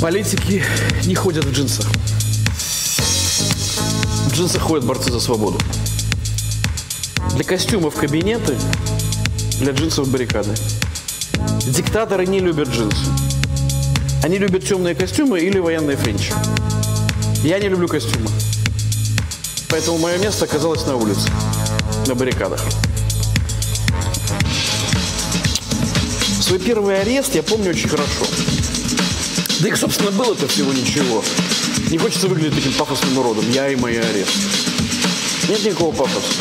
Политики не ходят в джинсах. В джинсах ходят борцы за свободу. Для костюмов кабинеты, для джинсов баррикады. Диктаторы не любят джинсы. Они любят темные костюмы или военные френчи. Я не люблю костюмы. Поэтому мое место оказалось на улице, на баррикадах. Свой первый арест я помню очень хорошо. Да и, собственно, было-то всего ничего. Не хочется выглядеть таким пафосным уродом. Я и мои аресты. Нет никакого пафоса.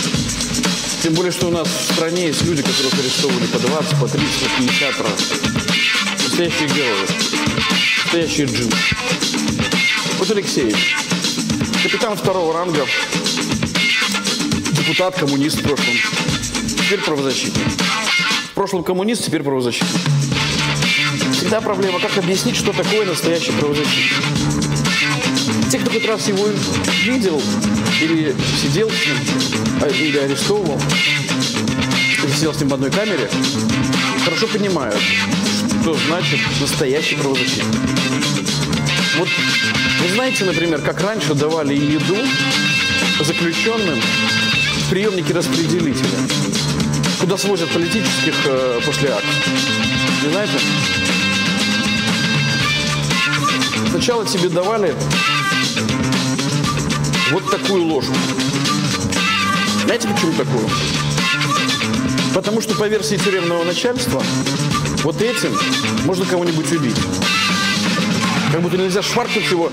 Тем более, что у нас в стране есть люди, которых арестовывали по 20, по 30, по 50 раз. Настоящие герои. Настоящие джинсы. Вот Алексей. Капитан второго ранга. Депутат, коммунист в прошлом. Теперь правозащитник. В прошлом коммунист, теперь правозащитник. Всегда проблема, как объяснить, что такое настоящий правозащитник. Те, кто хоть раз его видел, или сидел с ним, или арестовывал, или сидел с ним в одной камере, хорошо понимают, что значит настоящий правозащитник. Вот вы знаете, например, как раньше давали еду заключенным в приемники распределителя, куда свозят политических после акта. Не знаете? Сначала тебе давали вот такую ложку. Знаете, почему такую? Потому что по версии тюремного начальства вот этим можно кого-нибудь убить. Как будто нельзя шваркнуть его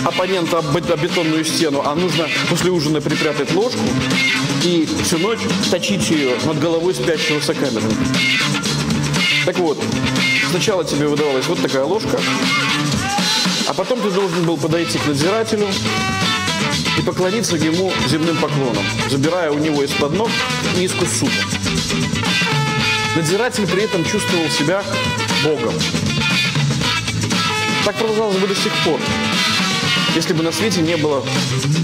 оппонента об бетонную стену, а нужно после ужина припрятать ложку и всю ночь точить ее над головой спящего сокамерника. Так вот, сначала тебе выдавалась вот такая ложка, а потом ты должен был подойти к надзирателю и поклониться ему земным поклоном, забирая у него из-под ног миску с супом. Надзиратель при этом чувствовал себя богом. Так продолжалось бы до сих пор, если бы на свете не было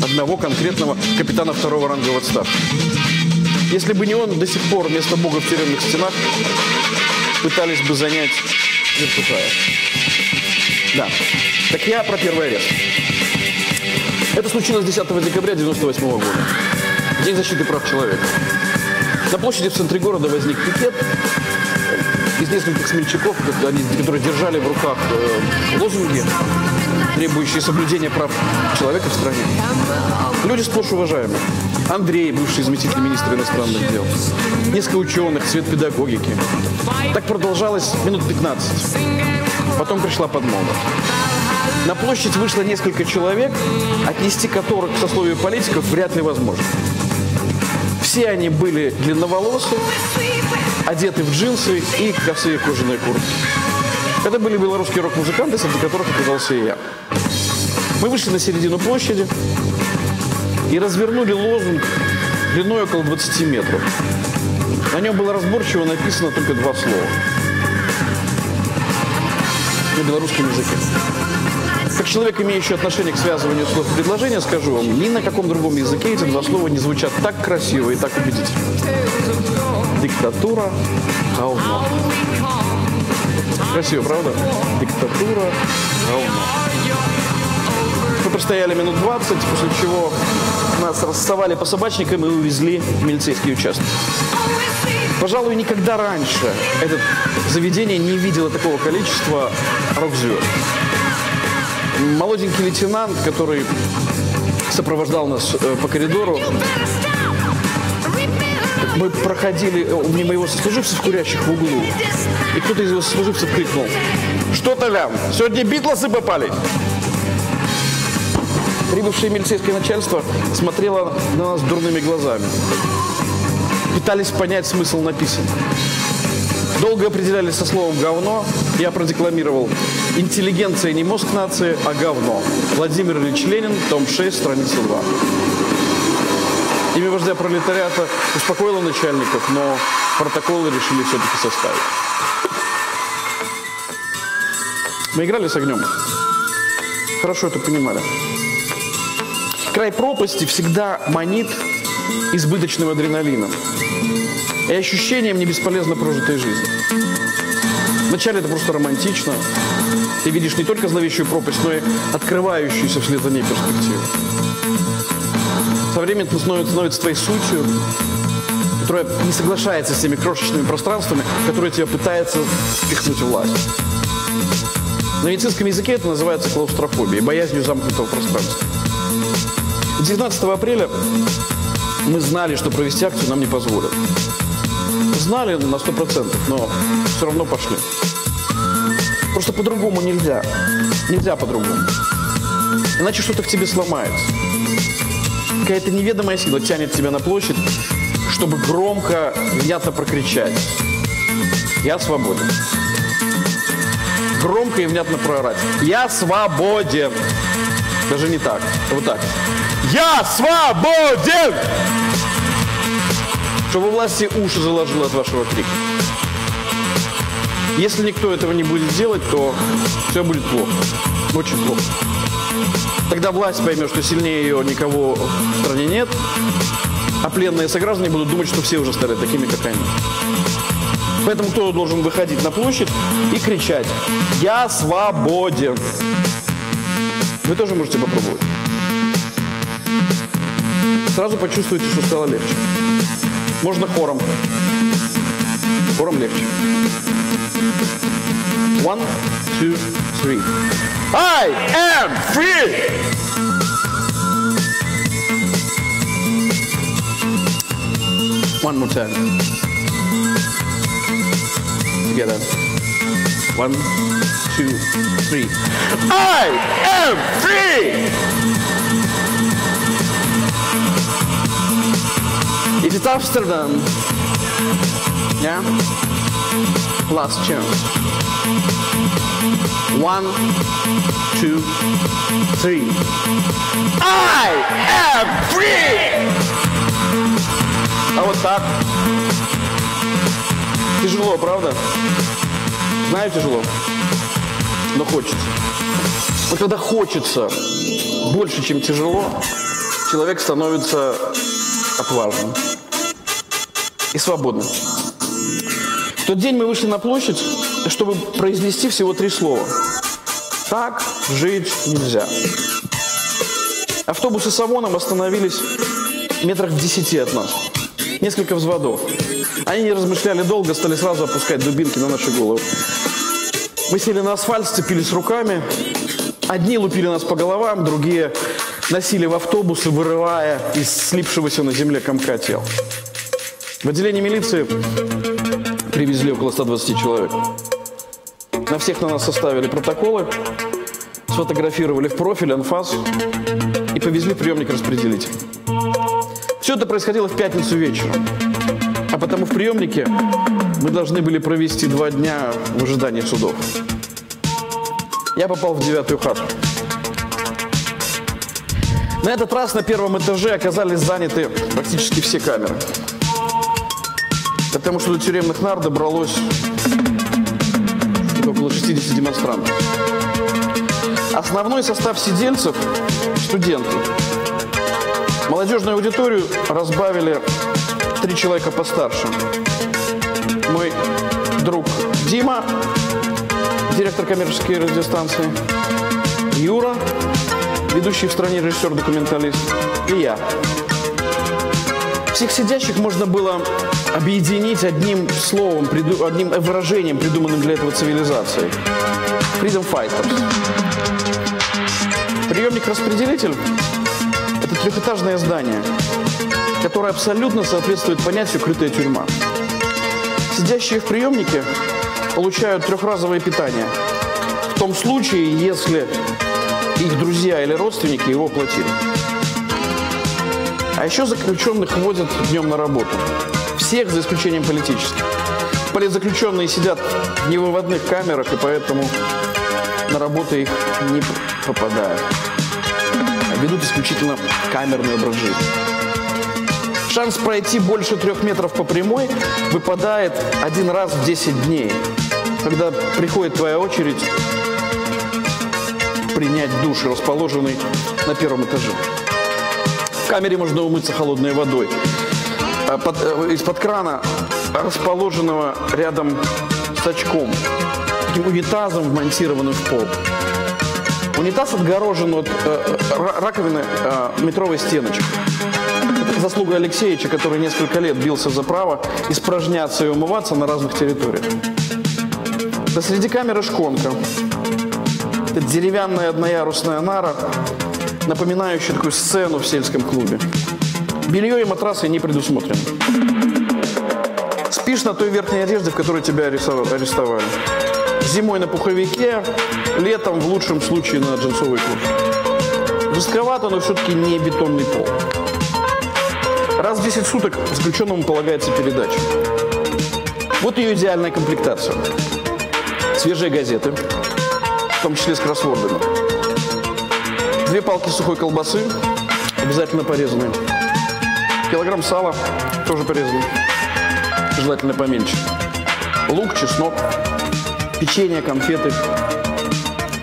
одного конкретного капитана второго ранга в отставке. Если бы не он, до сих пор вместо бога в тюремных стенах пытались бы занять вертухая. Да. Так я про первый арест. Это случилось 10 декабря 1998 года. День защиты прав человека. На площади в центре города возник пикет из нескольких смельчаков, которые держали в руках лозунги, требующие соблюдения прав человека в стране. Люди сплошь уважаемые. Андрей, бывший заместитель министра иностранных дел. Несколько ученых, цвет педагогики. Так продолжалось минут 15. Потом пришла подмога. На площадь вышло несколько человек, отнести которых к сословию политиков вряд ли возможно. Все они были длинноволосы, одеты в джинсы и косые кожаные куртки. Это были белорусские рок-музыканты, среди которых оказался и я. Мы вышли на середину площади и развернули лозунг длиной около 20 метров. На нем было разборчиво написано только два слова. На белорусском языке. Как человек, имеющий отношение к связыванию слов и предложения, скажу вам, ни на каком другом языке эти два слова не звучат так красиво и так убедительно. Диктатура, говно. Красиво, правда? Диктатура, говно. Мы простояли минут 20, после чего нас рассовали по собачникам и увезли в милицейский участок. Пожалуй, никогда раньше это заведение не видело такого количества рок-звезд. Молоденький лейтенант, который сопровождал нас по коридору, мы проходили мимо его сослуживцев, курящих в углу, и кто-то из его сослуживцев крикнул: «Что Толян, сегодня Битлсы попали?» Прибывшее милицейское начальство смотрело на нас дурными глазами. Пытались понять смысл написанного. Долго определялись со словом «говно». Я продекламировал: «Интеллигенция не мозг нации, а говно». Владимир Ильич Ленин, том 6, страница 2. Имя вождя пролетариата успокоило начальников, но протоколы решили все-таки составить. Мы играли с огнем. Хорошо это понимали. Край пропасти всегда манит избыточным адреналином и ощущением не бесполезно прожитой жизни. Вначале это просто романтично. Ты видишь не только зловещую пропасть, но и открывающуюся вслед за ней перспективу. Со временем это становится твоей сутью, которая не соглашается с теми крошечными пространствами, которые тебя пытается впихнуть власть. На медицинском языке это называется клаустрофобией, боязнью замкнутого пространства. 19 апреля мы знали, что провести акцию нам не позволят. Знали на 100%, но все равно пошли. Просто по-другому нельзя. Нельзя по-другому. Иначе что-то в тебе сломается. Какая-то неведомая сила тянет тебя на площадь, чтобы громко, внятно прокричать: «Я свободен». Громко и внятно проорать: «Я свободен». Даже не так, а вот так: «Я свободен!» Чтобы власти уши заложило от вашего крика. Если никто этого не будет делать, то все будет плохо. Очень плохо. Тогда власть поймет, что сильнее ее никого в стране нет, а пленные сограждане будут думать, что все уже стали такими, как они. Поэтому кто должен выходить на площадь и кричать: «Я свободен!» Вы тоже можете попробовать. Сразу почувствуете, что стало легче. Можно хором. Хором легче. 1, 2, 3. I am free! One more time. Together. 1, 2, 3. I am free! If it's Amsterdam, yeah? Last chance. 1, 2, 3. I am free! А вот так. Тяжело, правда? Знаю, тяжело. Но хочется. Вот когда хочется больше, чем тяжело, человек становится отважным и свободным. В тот день мы вышли на площадь, чтобы произнести всего 3 слова. Так жить нельзя. Автобусы с ОМОНом остановились метрах в 10 от нас. Несколько взводов. Они не размышляли долго, стали сразу опускать дубинки на наши головы. Мы сели на асфальт, сцепились руками. Одни лупили нас по головам, другие носили в автобусы, вырывая из слипшегося на земле комка тел. В отделении милиции привезли около 120 человек. На всех на нас составили протоколы, сфотографировали в профиль, анфас и повезли в приемник-распределитель. Все это происходило в пятницу вечером. А потому в приемнике мы должны были провести 2 дня в ожидании судов. Я попал в 9-ю хату. На этот раз на 1-м этаже оказались заняты практически все камеры. Потому что до тюремных нар добралось около 60 демонстрантов. Основной состав сидельцев – студенты. Молодежную аудиторию разбавили 3 человека постарше. Мой друг Дима, директор коммерческой радиостанции, Юра, ведущий в стране режиссер-документалист, и я. Всех сидящих можно было объединить одним словом, одним выражением, придуманным для этого цивилизацией. Freedom Fighters. Приемник-распределитель – это 3-этажное здание, которое абсолютно соответствует понятию «крытая тюрьма». Сидящие в приемнике получают 3-разовое питание, в том случае, если их друзья или родственники его оплатили. А еще заключенных водят днем на работу. Всех, за исключением политических. Политзаключенные сидят в невыводных камерах, и поэтому на работу их не попадают. Ведут исключительно камерный образ жизни. Шанс пройти больше 3 метров по прямой выпадает 1 раз в 10 дней, когда приходит твоя очередь принять душ, расположенный на 1-м этаже. В камере можно умыться холодной водой. из-под крана, расположенного рядом с очком, таким унитазом, вмонтированным в пол. Унитаз отгорожен от раковины метровой стеночкой. Это заслуга Алексеевича, который несколько лет бился за право испражняться и умываться на разных территориях. Посреди камеры шконка. Это деревянная одноярусная нара, напоминающая такую сцену в сельском клубе. Белье и матрасы не предусмотрены. Спишь на той верхней одежде, в которой тебя арестовали. Зимой на пуховике, летом, в лучшем случае, на джинсовой куртке. Жестковато, но все-таки не бетонный пол. Раз в 10 суток заключенному полагается передача. Вот ее идеальная комплектация. Свежие газеты, в том числе с кроссвордами. 2 палки сухой колбасы, обязательно порезанные. Килограмм сала, тоже порезанный, желательно поменьше. Лук, чеснок, печенье, конфеты,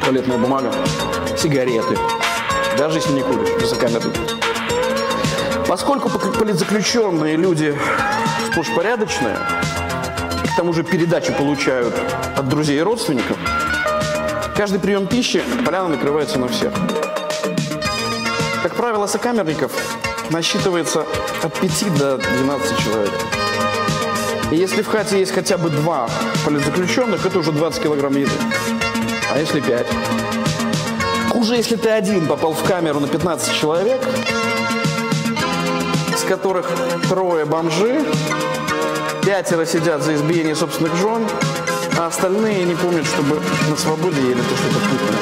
туалетная бумага, сигареты. Даже если не куришь, высокомерный. Поскольку политзаключенные люди сплошь порядочные, к тому же передачу получают от друзей и родственников, каждый прием пищи поляна накрывается на всех. Как правило, сокамерников насчитывается от 5 до 12 человек. И если в хате есть хотя бы 2 политзаключенных, это уже 20 килограмм еды. А если 5? Хуже, если ты один попал в камеру на 15 человек, из которых 3 бомжи, 5 сидят за избиение собственных жен, а остальные не помнят, чтобы на свободе ели то, что-то вкусное.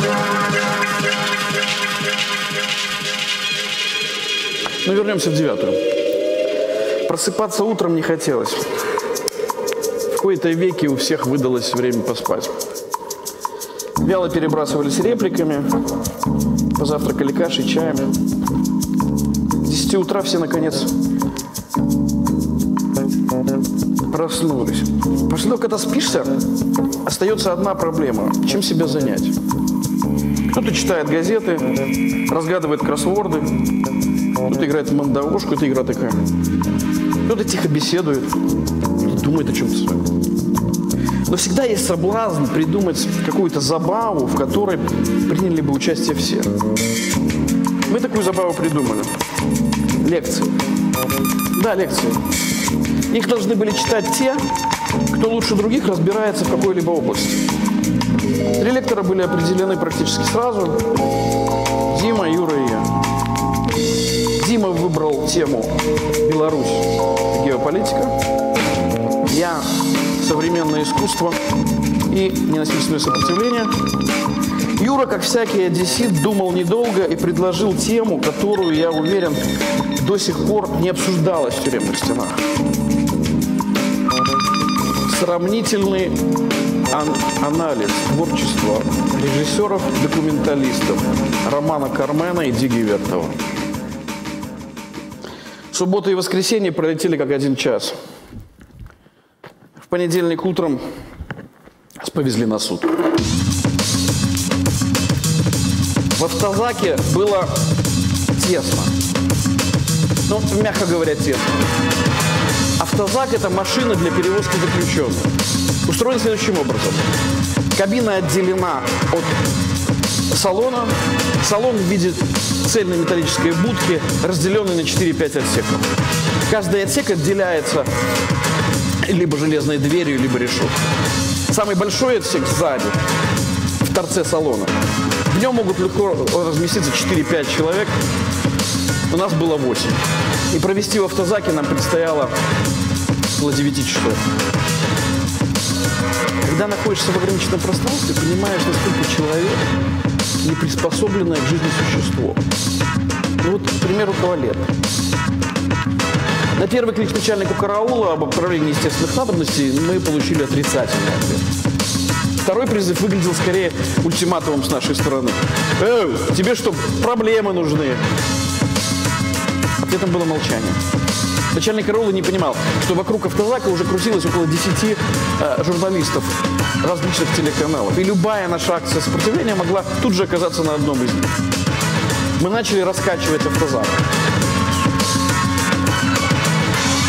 Но вернемся в 9-ю. Просыпаться утром не хотелось. В кои-то веки у всех выдалось время поспать. Вяло перебрасывались репликами, позавтракали кашей, чаями. К 10 утра все, наконец, проснулись. После того, когда спишься, остается одна проблема. Чем себя занять? Кто-то читает газеты, разгадывает кроссворды, кто-то играет в мандавошку, это игра такая. Кто-то тихо беседует, думает о чем-то своем. Но всегда есть соблазн придумать какую-то забаву, в которой приняли бы участие все. Мы такую забаву придумали. Лекции. Да, лекции. Их должны были читать те, кто лучше других разбирается в какой-либо области. 3 лектора были определены практически сразу. Дима, Юра и я. Дима выбрал тему «Беларусь. Геополитика». Я «Современное искусство и ненасильственное сопротивление». Юра, как всякий одессит, думал недолго и предложил тему, которую, я уверен, до сих пор не обсуждалась в тюремных стенах. Сравнительный анализ творчества режиссеров-документалистов Романа Кармена и Диги Вертова. Суббота и воскресенье пролетели как 1 час. В понедельник утром нас повезли на суд. В автозаке было тесно. Ну, мягко говоря, тесно. Автозак – это машина для перевозки заключенных. Устроен следующим образом. Кабина отделена от салона. Салон в виде цельной металлической будки, разделенный на 4-5 отсеков. Каждый отсек отделяется либо железной дверью, либо решеткой. Самый большой отсек сзади, в торце салона. В нем могут легко разместиться 4-5 человек. У нас было 8. И провести в автозаке нам предстояло около 9 часов. Когда находишься в ограниченном пространстве, понимаешь, насколько человек не приспособленное к жизни существо. Ну вот, к примеру, туалет. На первый клич начальнику караула об отправлении естественных надобностей мы получили отрицательный ответ. Второй призыв выглядел скорее ультиматумом с нашей стороны. Тебе что, проблемы нужны? Ответом было молчание. Начальник караула не понимал, что вокруг автозака уже крутилось около 10 журналистов различных телеканалов. И любая наша акция сопротивления могла тут же оказаться на одном из них. Мы начали раскачивать автозак.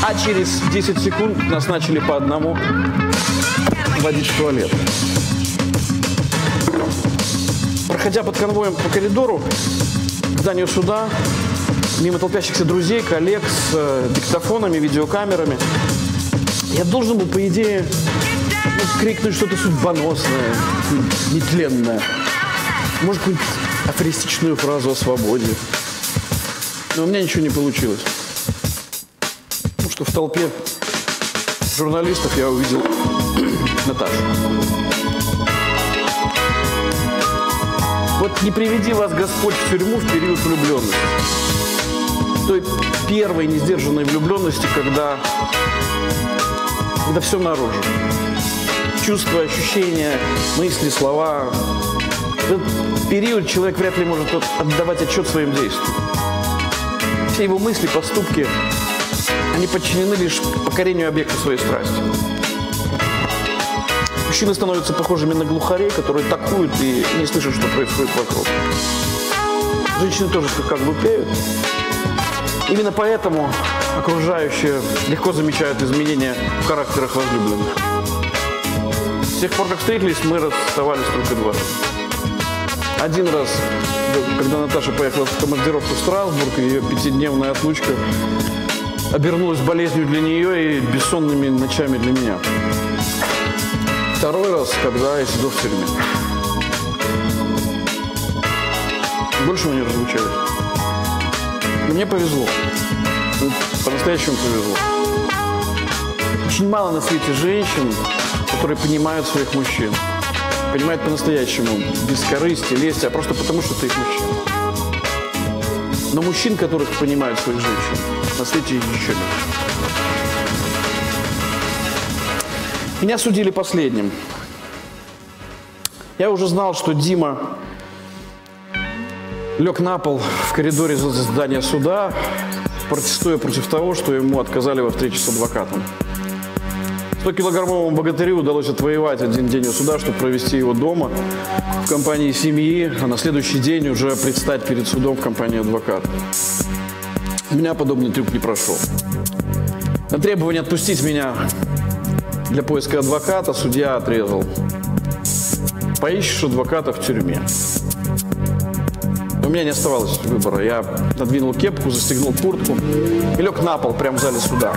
А через 10 секунд нас начали по одному водить в туалет. Проходя под конвоем по коридору к зданию суда, мимо толпящихся друзей, коллег с диктофонами, видеокамерами, я должен был, по идее, крикнуть что-то судьбоносное, нетленное. Может, какую-нибудь афористичную фразу о свободе. Но у меня ничего не получилось. Потому что в толпе журналистов я увидел Наташу. Вот не приведи вас Господь в тюрьму в период влюбленности. Той первой несдержанной влюбленности, когда все наружу. Чувства, ощущения, мысли, слова. В этот период человек вряд ли может отдавать отчет своим действиям. Все его мысли, поступки, они подчинены лишь покорению объекта своей страсти. Мужчины становятся похожими на глухарей, которые такуют и не слышат, что происходит вокруг. Женщины тоже слегка глупеют. Именно поэтому окружающие легко замечают изменения в характерах возлюбленных. С тех пор, как встретились, мы расставались только два. Один раз, когда Наташа поехала в командировку в Страсбург, ее 5-дневная отлучка обернулась болезнью для нее и бессонными ночами для меня. Второй раз, когда я сидел в тюрьме. Больше мы не разлучались. Но мне повезло. По-настоящему повезло. Очень мало на свете женщин, которые понимают своих мужчин. Понимают по-настоящему, без корысти, лести, а просто потому, что ты их мужчина. Но мужчин, которых понимают своих женщин, на свете еще нет. Меня судили последним. Я уже знал, что Дима лег на пол в коридоре здания суда, протестуя против того, что ему отказали во встрече с адвокатом. 100-килограммовому богатырю удалось отвоевать один день у суда, чтобы провести его дома в компании семьи, а на следующий день уже предстать перед судом в компании адвоката. У меня подобный трюк не прошел. На требование отпустить меня для поиска адвоката судья отрезал: поищешь адвоката в тюрьме. У меня не оставалось выбора. Я надвинул кепку, застегнул куртку и лег на пол прямо в зале суда.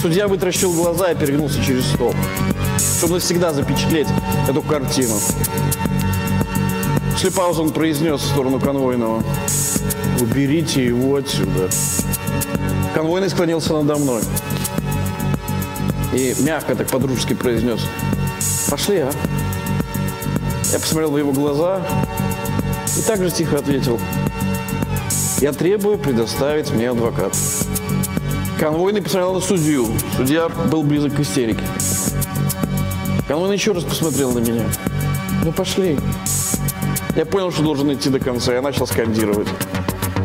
Судья вытаращил глаза и перегнулся через стол, чтобы навсегда запечатлеть эту картину. После паузы он произнес в сторону конвойного: уберите его отсюда. Конвойный склонился надо мной и мягко, так по-дружески произнес: пошли, а? Я посмотрел в его глаза и также тихо ответил: я требую предоставить мне адвоката. Конвойный посмотрел на судью. Судья был близок к истерике. Конвойный еще раз посмотрел на меня. Ну пошли. Я понял, что должен идти до конца. Я начал скандировать: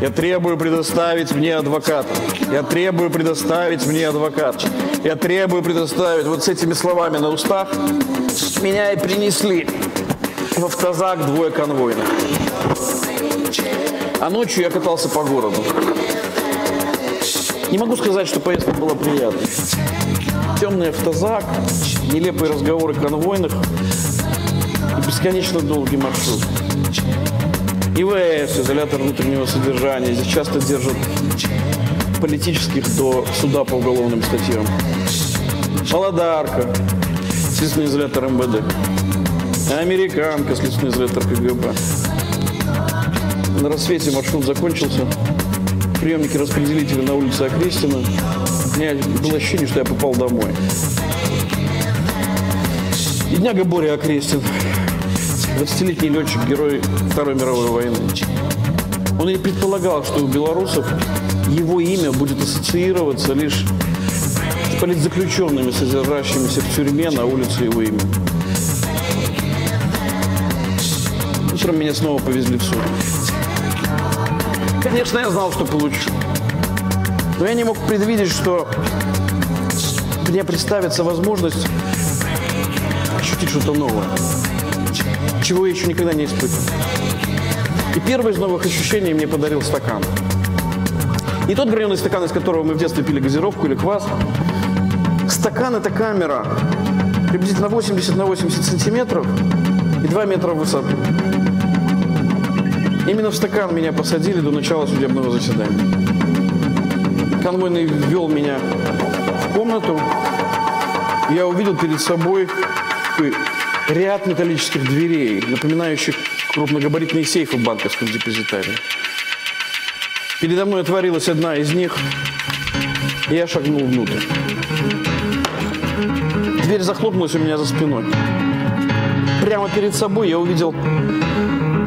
я требую предоставить мне адвоката. Я требую предоставить мне адвоката. Я требую предоставить. Вот с этими словами на устах меня и принесли в автозак двое конвойных. А ночью я катался по городу. Не могу сказать, что поездка была приятной. Темный автозак, нелепые разговоры конвойных и бесконечно долгий маршрут. ИВС, изолятор внутреннего содержания. Здесь часто держат политических до суда по уголовным статьям. Молодарка, следственный изолятор МВД. Американка, следственный изолятор КГБ. На рассвете маршрут закончился. Приемники распределителя на улице Окрестина. У меня было ощущение, что я попал домой. Бедняга Боря Окрестин, 20-летний летчик, герой Второй мировой войны. Он и не предполагал, что у белорусов его имя будет ассоциироваться лишь с политзаключенными, содержащимися в тюрьме на улице его имени. Утром меня снова повезли в суд. Конечно, я знал, что получу. Но я не мог предвидеть, что мне представится возможность ощутить что-то новое, чего я еще никогда не испытывал. И первое из новых ощущений мне подарил стакан. Не тот граненый стакан, из которого мы в детстве пили газировку или квас. Стакан – это камера приблизительно 80 на 80 сантиметров и 2 метра в высоту. Именно в стакан меня посадили до начала судебного заседания. Конвойный ввел меня в комнату. Я увидел перед собой ряд металлических дверей, напоминающих крупногабаритные сейфы в банковском депозитарии. Передо мной отворилась одна из них, и я шагнул внутрь. Дверь захлопнулась у меня за спиной. Прямо перед собой я увидел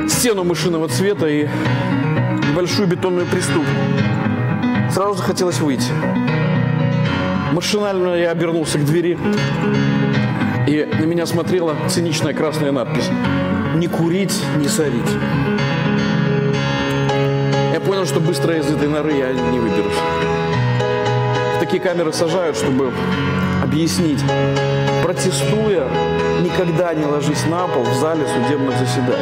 стену мышиного цвета и большую бетонную приступку. Сразу захотелось выйти. Машинально я обернулся к двери, и на меня смотрела циничная красная надпись: «Не курить, не сорить». Я понял, что быстро из этой норы я не выберусь. В такие камеры сажают, чтобы объяснить: протестуя, никогда не ложись на пол в зале судебных заседаний.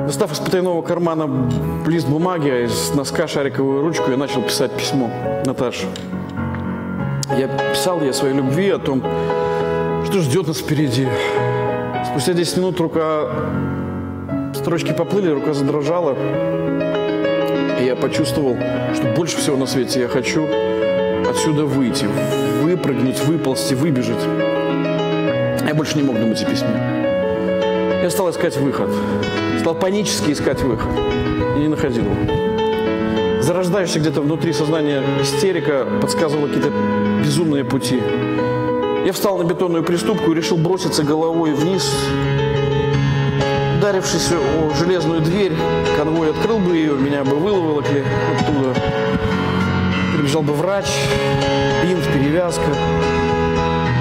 Достав из потайного кармана лист бумаги, а из носка шариковую ручку, я начал писать письмо Наташе. Я писал ей о своей любви, о том, что ждет нас впереди. Спустя 10 минут строчки поплыли, рука задрожала. И я почувствовал, что больше всего на свете я хочу отсюда выйти, выпрыгнуть, выползти, выбежать. Я больше не мог думать о письме. Я стал искать выход. Стал панически искать выход. И не находил его. Зарождающаяся где-то внутри сознания истерика подсказывала какие-то безумные пути. Я встал на бетонную приступку и решил броситься головой вниз. Ударившись о железную дверь, конвой открыл бы ее, меня бы выволокли оттуда. Прибежал бы врач, бинт, перевязка.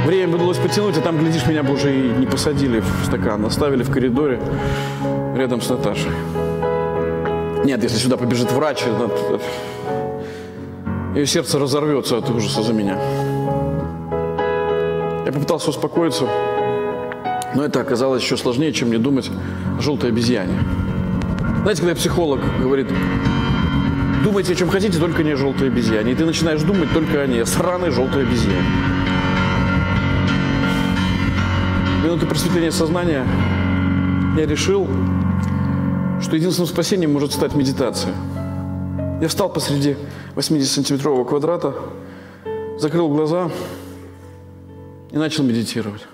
Время бы удалось потянуть, а там, глядишь, меня бы уже и не посадили в стакан, оставили в коридоре рядом с Наташей. Нет, если сюда побежит врач, ее сердце разорвется от ужаса за меня. Я попытался успокоиться, но это оказалось еще сложнее, чем мне думать о желтой обезьяне. Знаете, когда психолог говорит: думайте о чем хотите, только не о желтой обезьяне. И ты начинаешь думать только о ней, о сраной желтой обезьяне. В минуты просветления сознания я решил, что единственным спасением может стать медитация. Я встал посреди 80-сантиметрового квадрата, закрыл глаза и начал медитировать.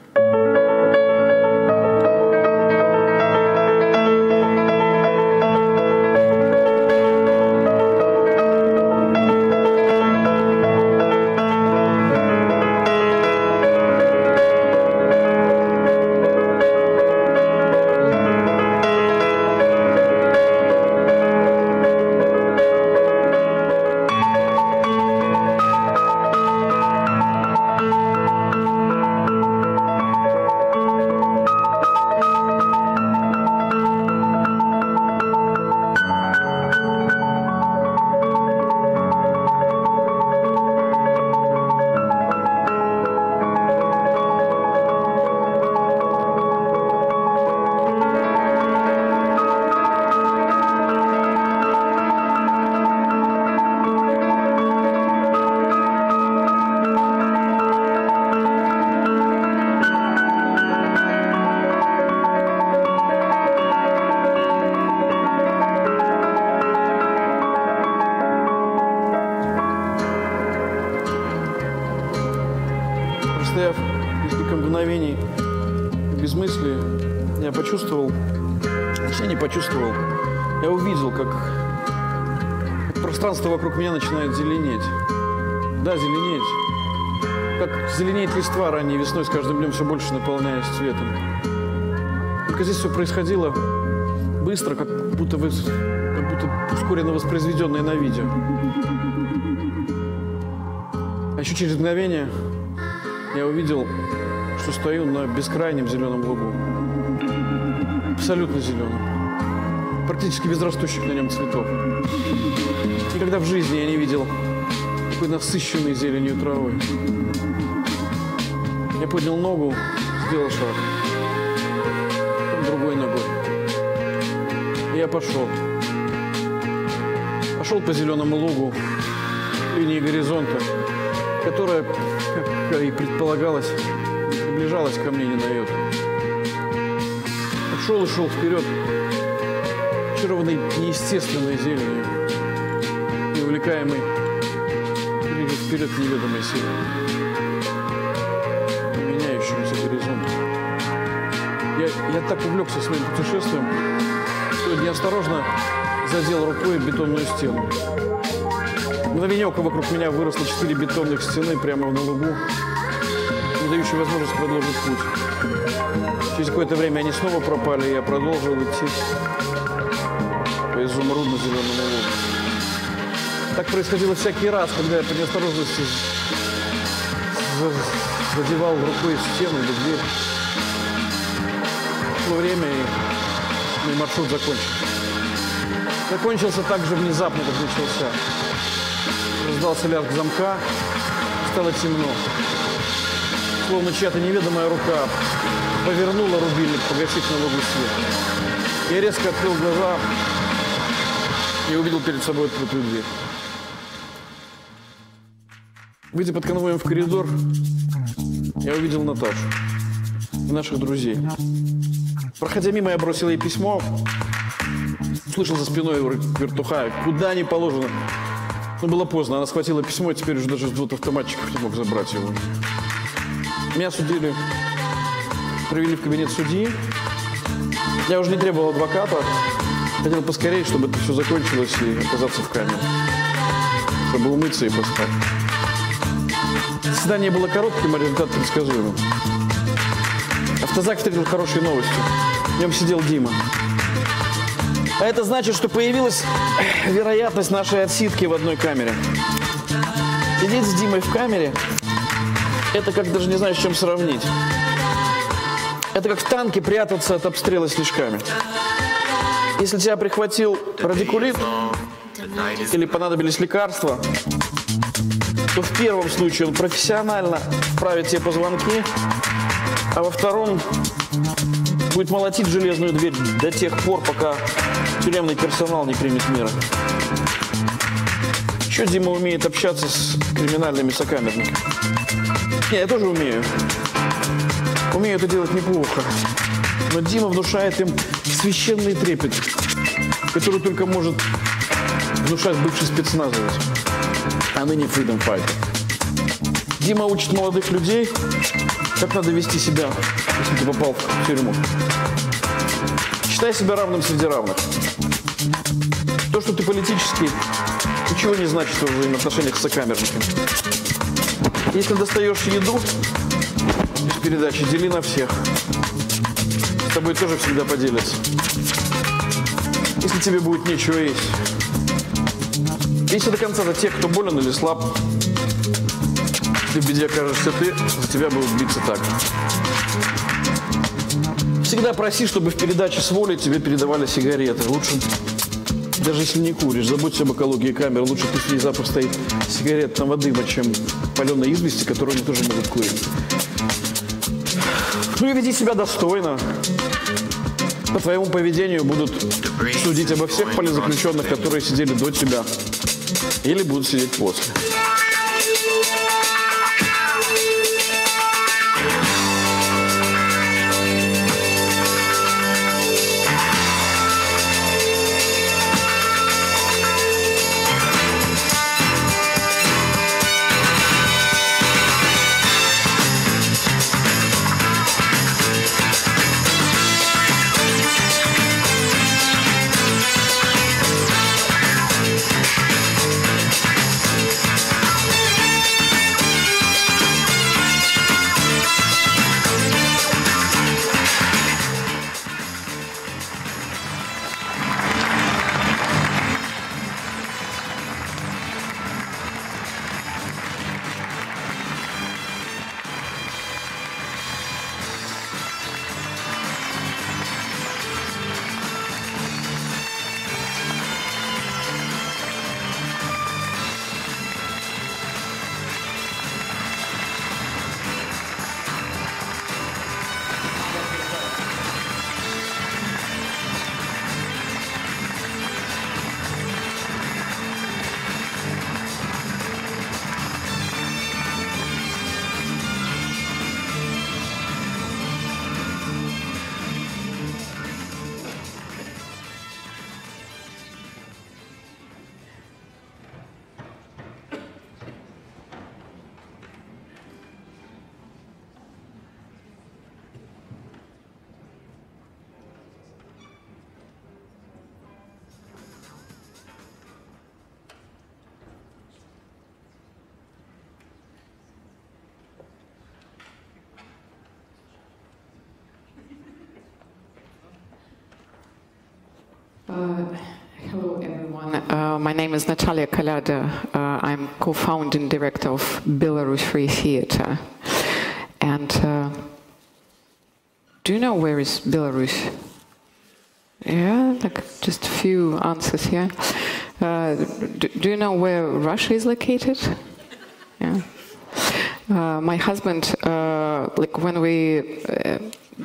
Простояв несколько мгновений в безмыслии, я почувствовал, точнее не почувствовал, я увидел, как пространство вокруг меня начинает зеленеть. Да, зеленеть. Как зеленеет листва ранней весной, с каждым днем все больше наполняясь цветом. Только здесь все происходило быстро, как будто ускоренно воспроизведенное на видео. А еще через мгновение я увидел, что стою на бескрайнем зеленом лугу. Абсолютно зеленом. Практически без растущих на нем цветов. Никогда в жизни я не видел такой насыщенной зеленью травы. Я поднял ногу, сделал шаг. Другой ногой. И я пошел. Пошел по зеленому лугу, линии горизонта, которая, как и предполагалось, не приближалась ко мне ни на йоту. Шел и шел вперед, очарованный неестественной зеленью и увлекаемый двигаясь вперед неведомой силой, меняющимся горизонтом. Я так увлекся своим путешествием, что неосторожно задел рукой бетонную стену. Мгновение ока вокруг меня выросло 4 бетонных стены прямо на лугу, не дающие возможность продолжить путь. Через какое-то время они снова пропали, и я продолжил идти по изумрудно-зеленому лугу. Так происходило всякий раз, когда я по неосторожности задевал рукой стену или дверь. Шло время, и мой маршрут закончился. Закончился так же внезапно, как начался. Раздался лязг замка, стало темно. Словно чья-то неведомая рука повернула рубильник, погасив на лугу свет. Я резко открыл глаза и увидел перед собой открытую дверь. Выйдя под конвоем в коридор, я увидел Наташу и наших друзей. Проходя мимо, я бросил ей письмо. Слышал за спиной вертуха, куда не положено. Но было поздно, она схватила письмо, и теперь уже даже взвод автоматчиков не мог забрать его. Меня судили, привели в кабинет судьи. Я уже не требовал адвоката. Хотел поскорее, чтобы это все закончилось и оказаться в камере. Чтобы умыться и поспать. Заседание было коротким, а результат предсказуемым. Автозак встретил хорошей новостью. В нем сидел Дима. А это значит, что появилась вероятность нашей отсидки в одной камере. Сидеть с Димой в камере – это как даже не знаю, с чем сравнить. Это как в танке прятаться от обстрела снежками. Если тебя прихватил радикулит или понадобились лекарства, то в первом случае он профессионально вправит тебе позвонки, а во втором будет молотить железную дверь до тех пор, пока тюремный персонал не примет меры. Еще Дима умеет общаться с криминальными сокамерниками. Не, я тоже умею. Умею это делать неплохо. Но Дима внушает им священный трепет, который только может внушать бывший спецназовец, а ныне freedom fighter. Дима учит молодых людей, как надо вести себя, если ты попал в тюрьму. Считай себя равным среди равных. То, что ты политический, ничего не значит в взаимоотношениях с сокамерниками. Если достаешь еду из передачи, дели на всех. С тобой тоже всегда поделятся. Если тебе будет нечего есть. Если до конца за тех, кто болен или слаб. Если в беде окажешься ты, за тебя будут биться так. Всегда проси, чтобы в передаче с волей тебе передавали сигареты. Лучше, даже если не куришь, заботься об экологии камеры. Лучше пусть весь запах стоит сигаретного дыма, чем паленой извести, которую они тоже могут курить. Ну и веди себя достойно. По твоему поведению будут судить обо всех политзаключенных, которые сидели до тебя. Или будут сидеть после. Hello, everyone. My name is Natalia Kaladia. I'm co-founding director of Belarus Free Theatre. And do you know where is Belarus? Yeah, like just a few answers here. Do you know where Russia is located? Yeah. My husband, like when we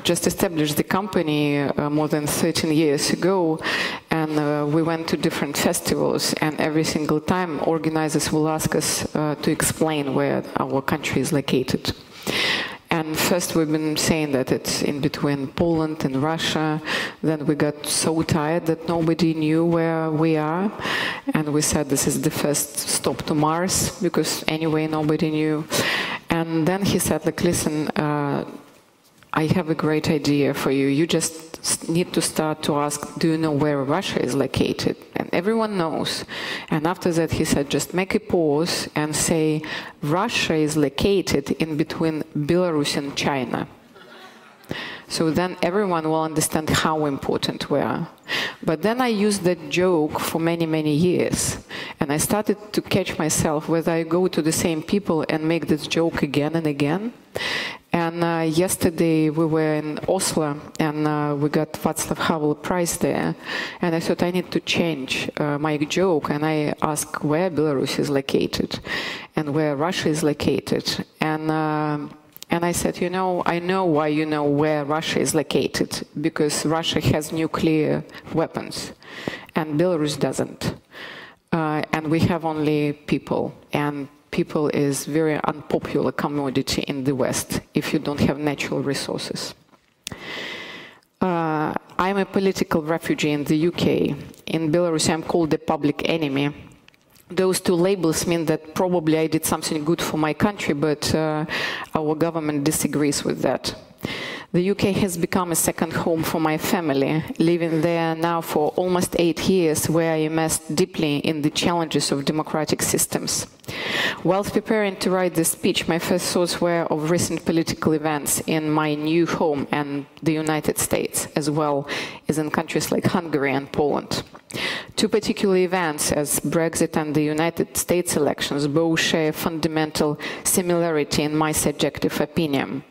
just established the company more than 13 years ago, and we went to different festivals, and every single time organizers will ask us to explain where our country is located. And first we've been saying that it's in between Poland and Russia. Then we got so tired that nobody knew where we are. And we said this is the first stop to Mars, because anyway nobody knew. And then he said, like, listen, I have a great idea for you. You just need to start to ask, do you know where Russia is located? And everyone knows. And after that, he said, just make a pause and say, Russia is located in between Belarus and China. So then everyone will understand how important we are. But then I used that joke for many, many years. And I started to catch myself whether I go to the same people and make this joke again and again. And yesterday we were in Oslo, and we got Václav Havel Prize there. And I thought I need to change my joke, and I asked where Belarus is located and where Russia is located. And I said, you know, I know why you know where Russia is located, because Russia has nuclear weapons and Belarus doesn't. And we have only people, and people is very unpopular commodity in the West if you don't have natural resources. I'm a political refugee in the UK. In Belarus, I'm called the public enemy. Those two labels mean that probably I did something good for my country, but our government disagrees with that. The UK has become a second home for my family, living there now for almost 8 years, where I immersed deeply in the challenges of democratic systems. Whilst preparing to write this speech, my first thoughts were of recent political events in my new home and the United States, as well as in countries like Hungary and Poland. Two particular events, as Brexit and the United States elections, both share fundamental similarity in my subjective opinion.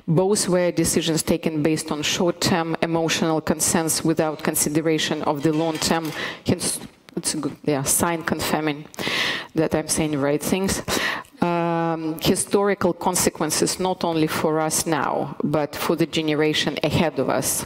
Both were decisions taken based on short-term emotional consents without consideration of the long-term, it's a good sign confirming that I'm saying the right things, historical consequences not only for us now, but for the generation ahead of us.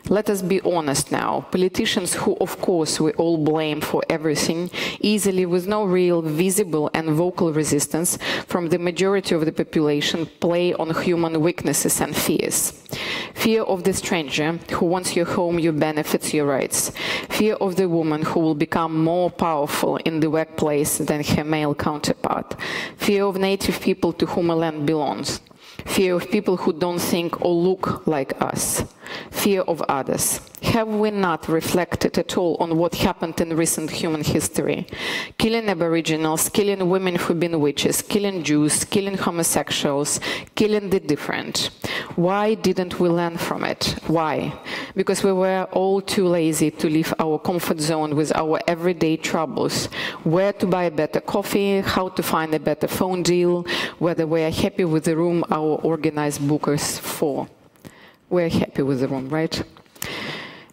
Let us be honest now. Politicians who, of course, we all blame for everything, easily with no real visible and vocal resistance from the majority of the population, play on human weaknesses and fears. Fear of the stranger who wants your home, your benefits, your rights. Fear of the woman who will become more powerful in the workplace than her male counterpart. Fear of native people to whom a land belongs. Fear of people who don't think or look like us. Fear of others. Have we not reflected at all on what happened in recent human history? Killing aboriginals, killing women who've been witches, killing Jews, killing homosexuals, killing the different. Why didn't we learn from it? Why? Because we were all too lazy to leave our comfort zone with our everyday troubles. Where to buy a better coffee, how to find a better phone deal, whether we are happy with the room our organized bookers for. We're happy with the room, right?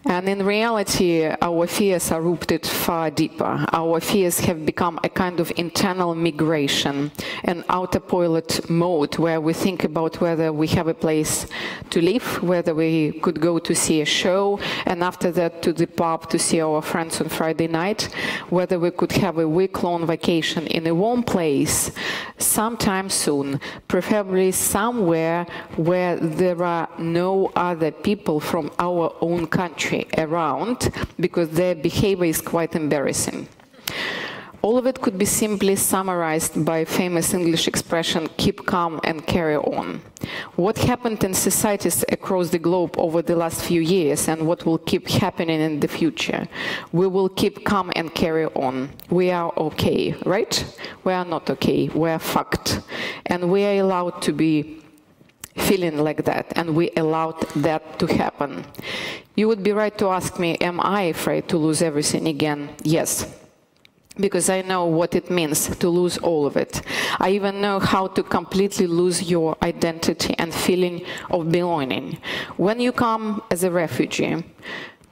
And in reality, our fears are rooted far deeper. Our fears have become a kind of internal migration, an autopilot mode where we think about whether we have a place to live, whether we could go to see a show, and after that to the pub to see our friends on Friday night, whether we could have a week-long vacation in a warm place sometime soon, preferably somewhere where there are no other people from our own country around, because their behavior is quite embarrassing. All of it could be simply summarized by a famous English expression, keep calm and carry on. What happened in societies across the globe over the last few years and what will keep happening in the future? We will keep calm and carry on. We are okay, right? We are not okay. We are fucked. And we are allowed to be feeling like that, and we allowed that to happen. You would be right to ask me, am I afraid to lose everything again? Yes. Because I know what it means to lose all of it. I even know how to completely lose your identity and feeling of belonging. When you come as a refugee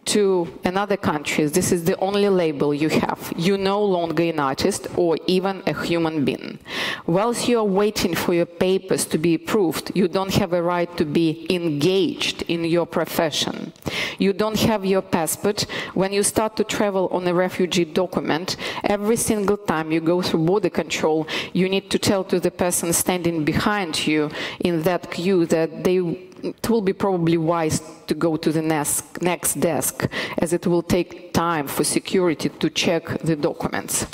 to another country, this is the only label you have. You're no longer an artist or even a human being. Whilst you are waiting for your papers to be approved, you don't have a right to be engaged in your profession. You don't have your passport. When you start to travel on a refugee document, every single time you go through border control, you need to tell to the person standing behind you in that queue that it will be probably wise to go to the next desk, as it will take time for security to check the documents.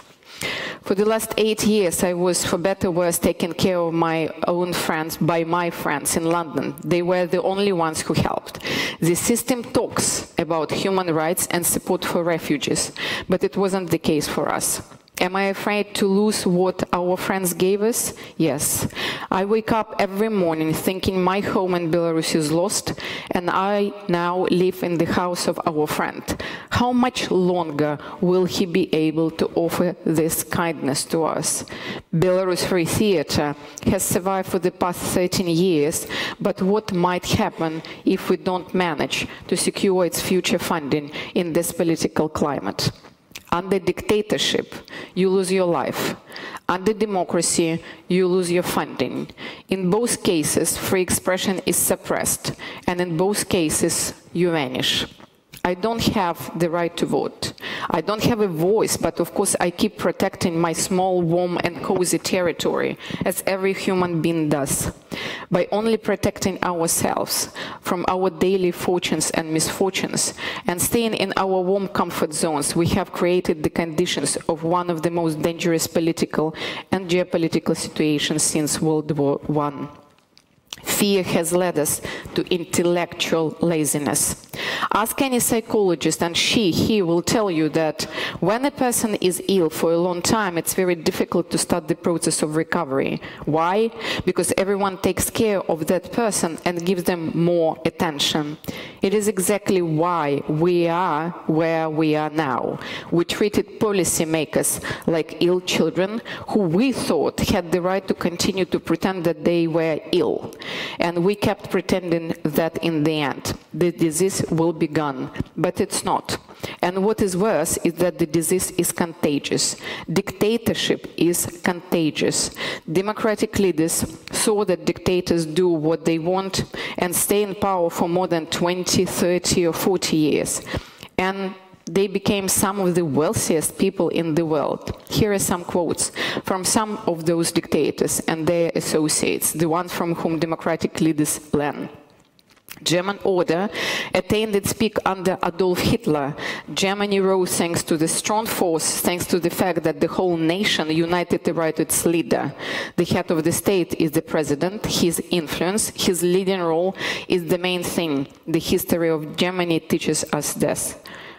For the last 8 years, I was, for better or worse, taking care of my own friends by my friends in London. They were the only ones who helped. The system talks about human rights and support for refugees, but it wasn't the case for us. Am I afraid to lose what our friends gave us? Yes. I wake up every morning thinking my home in Belarus is lost, and I now live in the house of our friend. How much longer will he be able to offer this kindness to us? Belarus Free Theatre has survived for the past 13 years, but what might happen if we don't manage to secure its future funding in this political climate? Under dictatorship, you lose your life. Under democracy, you lose your funding. In both cases, free expression is suppressed, and in both cases, you vanish. I don't have the right to vote. I don't have a voice, but of course I keep protecting my small, warm and cozy territory, as every human being does. By only protecting ourselves from our daily fortunes and misfortunes, and staying in our warm comfort zones, we have created the conditions of one of the most dangerous political and geopolitical situations since World War I. Fear has led us to intellectual laziness. Ask any psychologist and he will tell you that when a person is ill for a long time, it's very difficult to start the process of recovery. Why? Because everyone takes care of that person and gives them more attention. It is exactly why we are where we are now. We treated policymakers like ill children who we thought had the right to continue to pretend that they were ill. And we kept pretending that in the end, the disease will be gone, but it's not. And what is worse is that the disease is contagious. Dictatorship is contagious. Democratic leaders saw that dictators do what they want and stay in power for more than 20, 30 or 40 years. And they became some of the wealthiest people in the world. Here are some quotes from some of those dictators and their associates, the ones from whom democratic leaders learn. German order attained its peak under Adolf Hitler. Germany rose thanks to the strong force, thanks to the fact that the whole nation united around its leader. The head of the state is the president. His influence, his leading role is the main thing. The history of Germany teaches us this.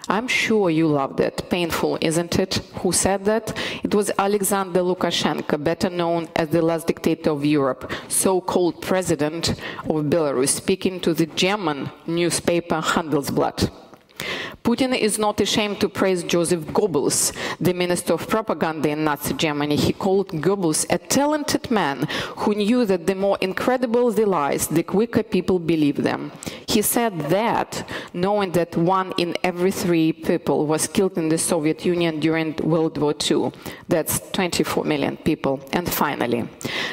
I'm sure you loved it. Painful, isn't it? Who said that? It was Alexander Lukashenko, better known as the last dictator of Europe, so-called president of Belarus, speaking to the German newspaper Handelsblatt. Putin is not ashamed to praise Joseph Goebbels, the minister of propaganda in Nazi Germany. He called Goebbels a talented man who knew that the more incredible the lies, the quicker people believe them. He said that, knowing that 1 in every 3 people was killed in the Soviet Union during World War II. That's 24 million people. And finally,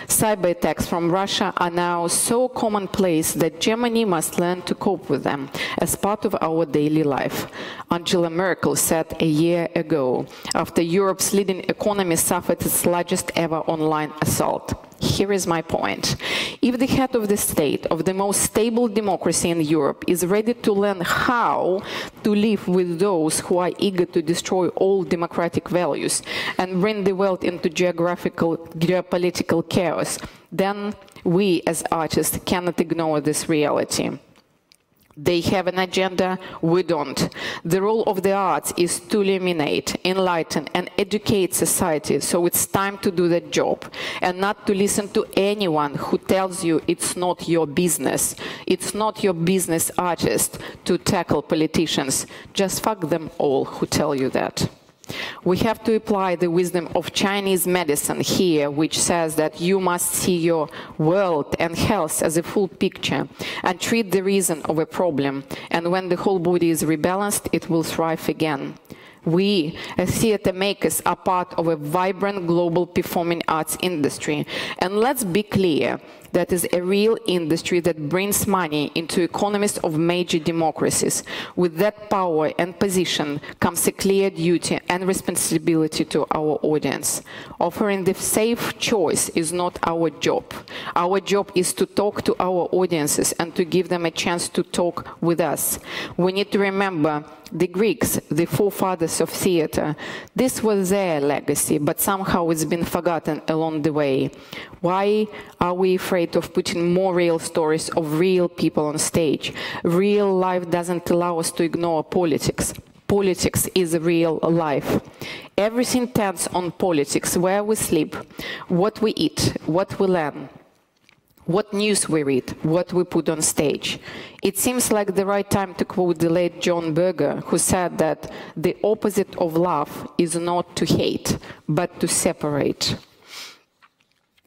cyber attacks from Russia are now so commonplace that Germany must learn to cope with them as part of our daily life. Angela Merkel said a year ago, after Europe's leading economy suffered its largest ever online assault. Here is my point. If the head of the state of the most stable democracy in Europe is ready to learn how to live with those who are eager to destroy all democratic values and bring the world into geopolitical chaos, then we as artists cannot ignore this reality. They have an agenda, we don't. The role of the arts is to illuminate, enlighten, and educate society, so it's time to do that job, and not to listen to anyone who tells you it's not your business. It's not your business, artist, to tackle politicians. Just fuck them all who tell you that. We have to apply the wisdom of Chinese medicine here, which says that you must see your world and health as a full picture and treat the reason of a problem. And when the whole body is rebalanced, it will thrive again. We, as theater makers, are part of a vibrant global performing arts industry. And let's be clear, that is a real industry that brings money into economies of major democracies. With that power and position comes a clear duty and responsibility to our audience. Offering the safe choice is not our job. Our job is to talk to our audiences and to give them a chance to talk with us. We need to remember the Greeks, the forefathers of theater. This was their legacy, but somehow it's been forgotten along the way. Why are we afraid of putting more real stories of real people on stage? Real life doesn't allow us to ignore politics. Politics is real life. Everything turns on politics: where we sleep, what we eat, what we learn, what news we read, what we put on stage. It seems like the right time to quote the late John Berger, who said that the opposite of love is not to hate, but to separate.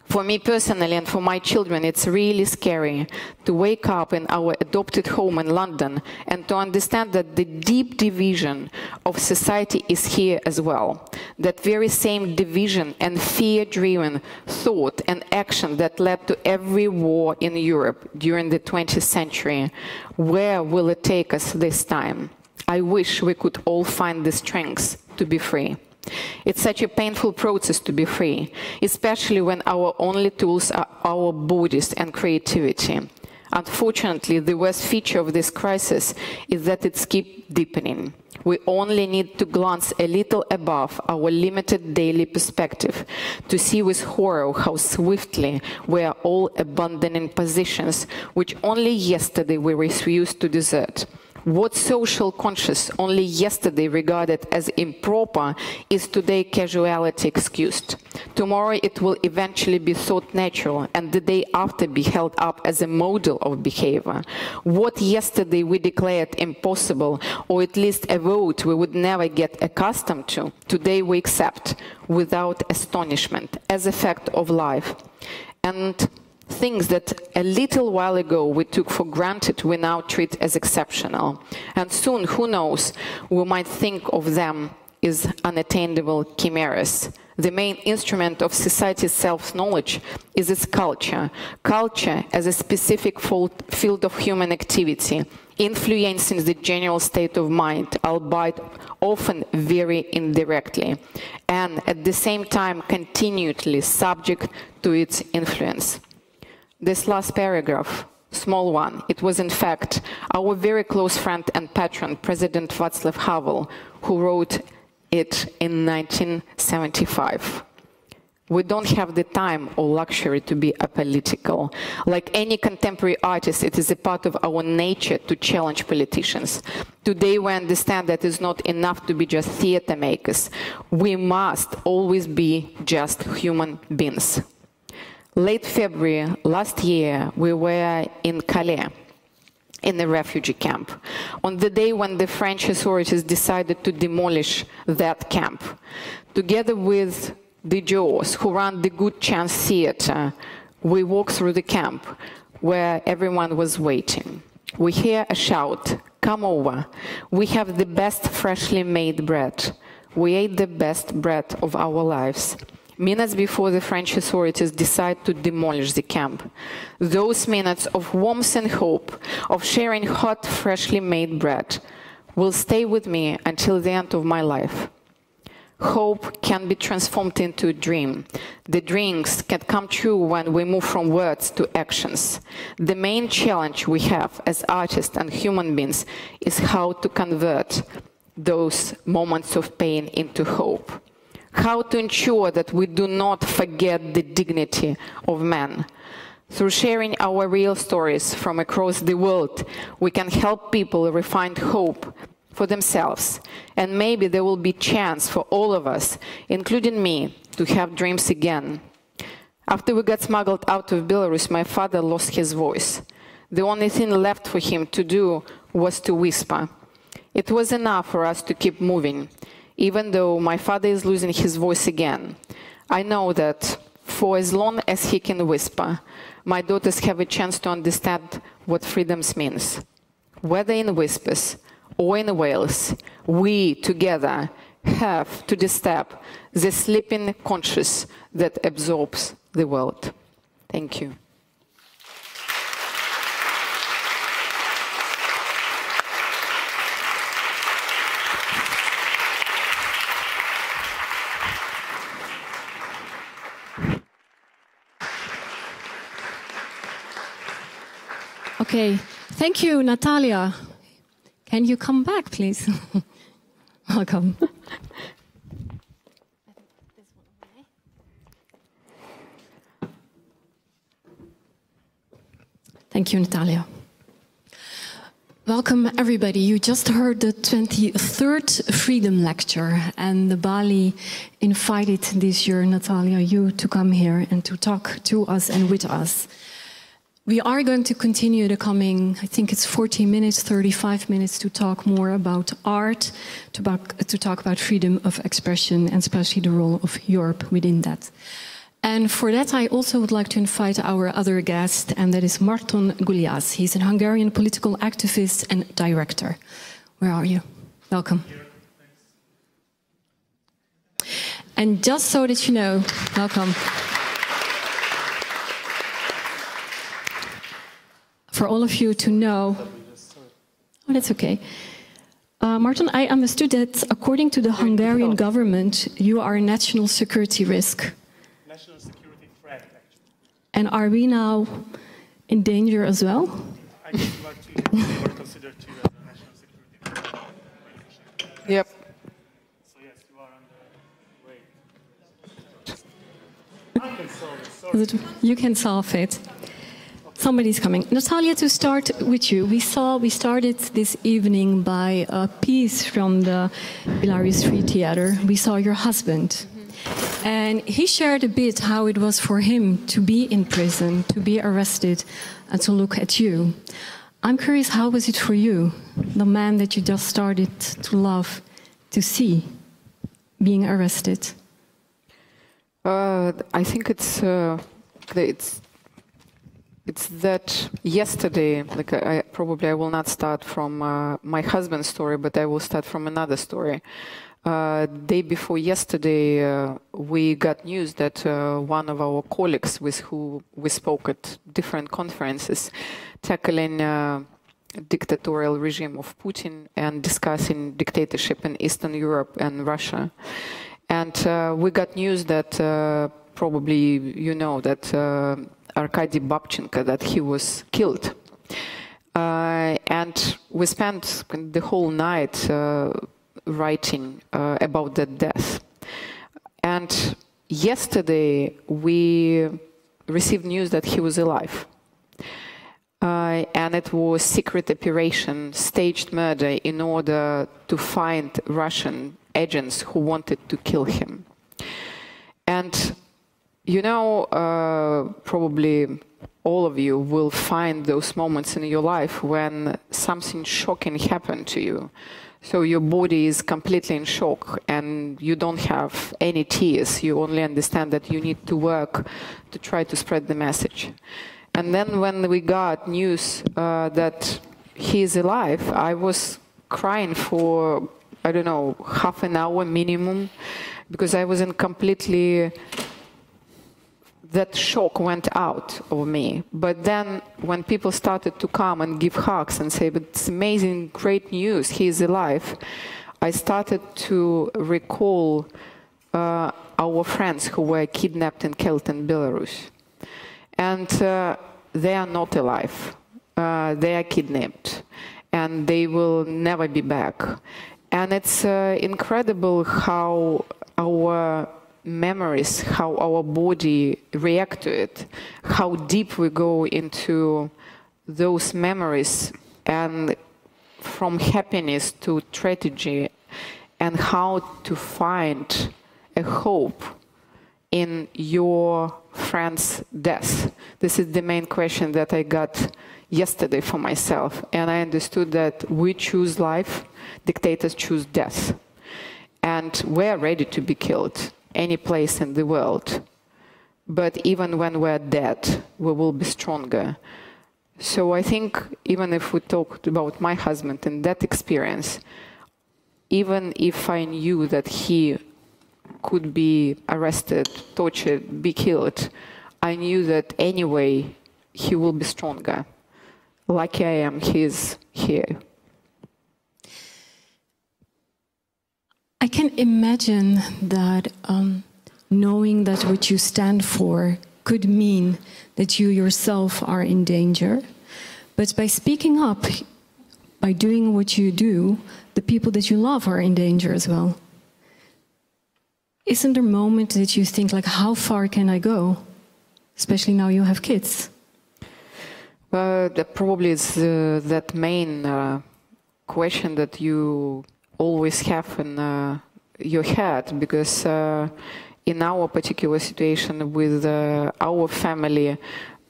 For me personally and for my children, it's really scary to wake up in our adopted home in London and to understand that the deep division of society is here as well. That very same division and fear-driven thought and action that led to every war in Europe during the 20th century. Where will it take us this time? I wish we could all find the strength to be free. It's such a painful process to be free, especially when our only tools are our bodies and creativity. Unfortunately, the worst feature of this crisis is that it keeps deepening. We only need to glance a little above our limited daily perspective to see with horror how swiftly we are all abandoning positions which only yesterday we refused to desert. What social conscience only yesterday regarded as improper is today casuality excused. Tomorrow it will eventually be thought natural, and the day after be held up as a model of behavior. What yesterday we declared impossible, or at least a vote we would never get accustomed to, today we accept without astonishment as a fact of life. And things that a little while ago we took for granted, we now treat as exceptional. And soon, who knows, we might think of them as unattainable chimeras. The main instrument of society's self-knowledge is its culture. Culture as a specific field of human activity, influencing the general state of mind, albeit often very indirectly, and at the same time continually subject to its influence. This last paragraph, small one, it was in fact our very close friend and patron, President Václav Havel, who wrote it in 1975. We don't have the time or luxury to be apolitical. Like any contemporary artist, it is a part of our nature to challenge politicians. Today we understand that it's not enough to be just theater makers. We must always be just human beings. Late February last year, we were in Calais, in a refugee camp, on the day when the French authorities decided to demolish that camp. Together with the Jaws, who run the Good Chance Theatre, we walked through the camp, where everyone was waiting. We hear a shout, "Come over. We have the best freshly made bread. We ate the best bread of our lives." Minutes before the French authorities decide to demolish the camp. Those minutes of warmth and hope, of sharing hot, freshly made bread, will stay with me until the end of my life. Hope can be transformed into a dream. The dreams can come true when we move from words to actions. The main challenge we have as artists and human beings is how to convert those moments of pain into hope. How to ensure that we do not forget the dignity of man. Through sharing our real stories from across the world, we can help people find hope for themselves. And maybe there will be chance for all of us, including me, to have dreams again. After we got smuggled out of Belarus, my father lost his voice. The only thing left for him to do was to whisper. It was enough for us to keep moving, even though my father is losing his voice again. I know that for as long as he can whisper, my daughters have a chance to understand what freedom means. Whether in whispers or in wails, we together have to disturb the sleeping conscience that absorbs the world. Thank you. Okay, thank you, Natalia. Can you come back, please? Welcome. Thank you, Natalia. Welcome, everybody. You just heard the 23rd Freedom Lecture, and the Balie invited this year, Natalia, you to come here and to talk to us and with us. We are going to continue the coming, I think it's 40 minutes, 35 minutes to talk more about art, to talk about freedom of expression, and especially the role of Europe within that. And for that, I also would like to invite our other guest, and that is Marton Gulyás. He's a Hungarian political activist and director. Where are you? Welcome. And just so that you know, welcome. For all of you to know, oh, that's okay. Marton, I understood that according to the Hungarian government, you are a national security risk. National security threat, actually. And are we now in danger as well? I guess you are considered to as a national security threat. Yep. So yes, you are under. Wait. I can solve it. Sorry. You can solve it. Somebody's coming. Natalia, to start with you, we started this evening by a piece from the Belarus Free Theatre. We saw your husband. And he shared a bit how it was for him to be in prison, to be arrested, and to look at you. I'm curious, how was it for you, the man that you just started to love, to see being arrested? I think it's that yesterday, like I will not start from my husband's story, but I will start from another story. Day before yesterday, we got news that one of our colleagues with who we spoke at different conferences, tackling dictatorial regime of Putin and discussing dictatorship in Eastern Europe and Russia. And we got news that probably you know that Arkady Babchenko, that he was killed. And we spent the whole night writing about that death. And yesterday we received news that he was alive. And it was secret operation, staged murder in order to find Russian agents who wanted to kill him. And you know, probably all of you will find those moments in your life when something shocking happened to you. So your body is completely in shock and you don't have any tears. You only understand that you need to work to try to spread the message. And then when we got news that he is alive, I was crying for, I don't know, half an hour minimum, because I was in completely... That shock went out of me. But then when people started to come and give hugs and say, but it's amazing, great news, he is alive, I started to recall our friends who were kidnapped and killed in Belarus. And they are not alive. They are kidnapped. And they will never be back. And it's incredible how our memories, how our body react to it, how deep we go into those memories, and from happiness to tragedy, and how to find a hope in your friend's death. This is the main question that I got yesterday for myself, and I understood that we choose life, dictators choose death. And we're ready to be killed any place in the world. But even when we're dead, we will be stronger. So I think even if we talked about my husband and that experience, even if I knew that he could be arrested, tortured, be killed, I knew that anyway he will be stronger. Lucky I am, he is here. I can imagine that knowing that what you stand for could mean that you yourself are in danger. But by speaking up, by doing what you do, the people that you love are in danger as well. Isn't there a moment that you think, like, how far can I go? Especially now you have kids. That probably is that main question that you always have in your head, because in our particular situation with our family,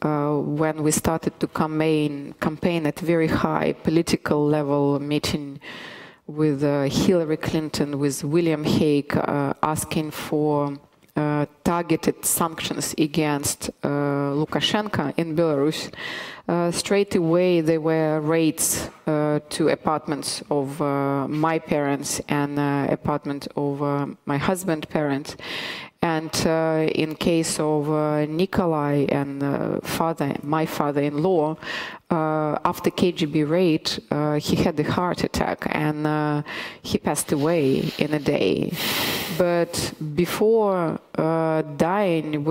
when we started to campaign at very high political level, meeting with Hillary Clinton, with William Hague, asking for targeted sanctions against Lukashenko in Belarus, straight away there were raids to apartments of my parents and apartment of my husband's parents. And in case of Nicolai and my father-in-law, after KGB raid, he had a heart attack and he passed away in a day. But before dying,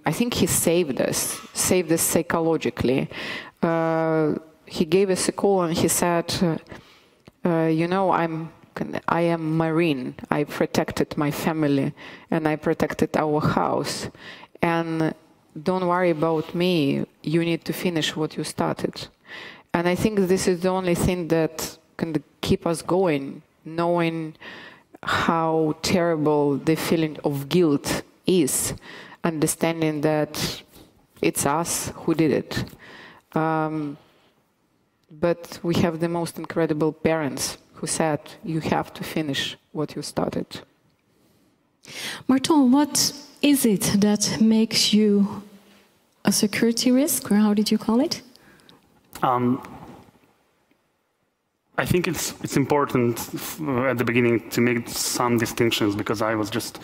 I think he saved us psychologically. He gave us a call and he said, you know, I am Marine. I protected my family and I protected our house. And don't worry about me. You need to finish what you started. And I think this is the only thing that can keep us going, knowing how terrible the feeling of guilt is, understanding that it's us who did it. But we have the most incredible parents who said, you have to finish what you started. Marton, what is it that makes you a security risk, or how did you call it? I think it's important at the beginning to make some distinctions, because I was just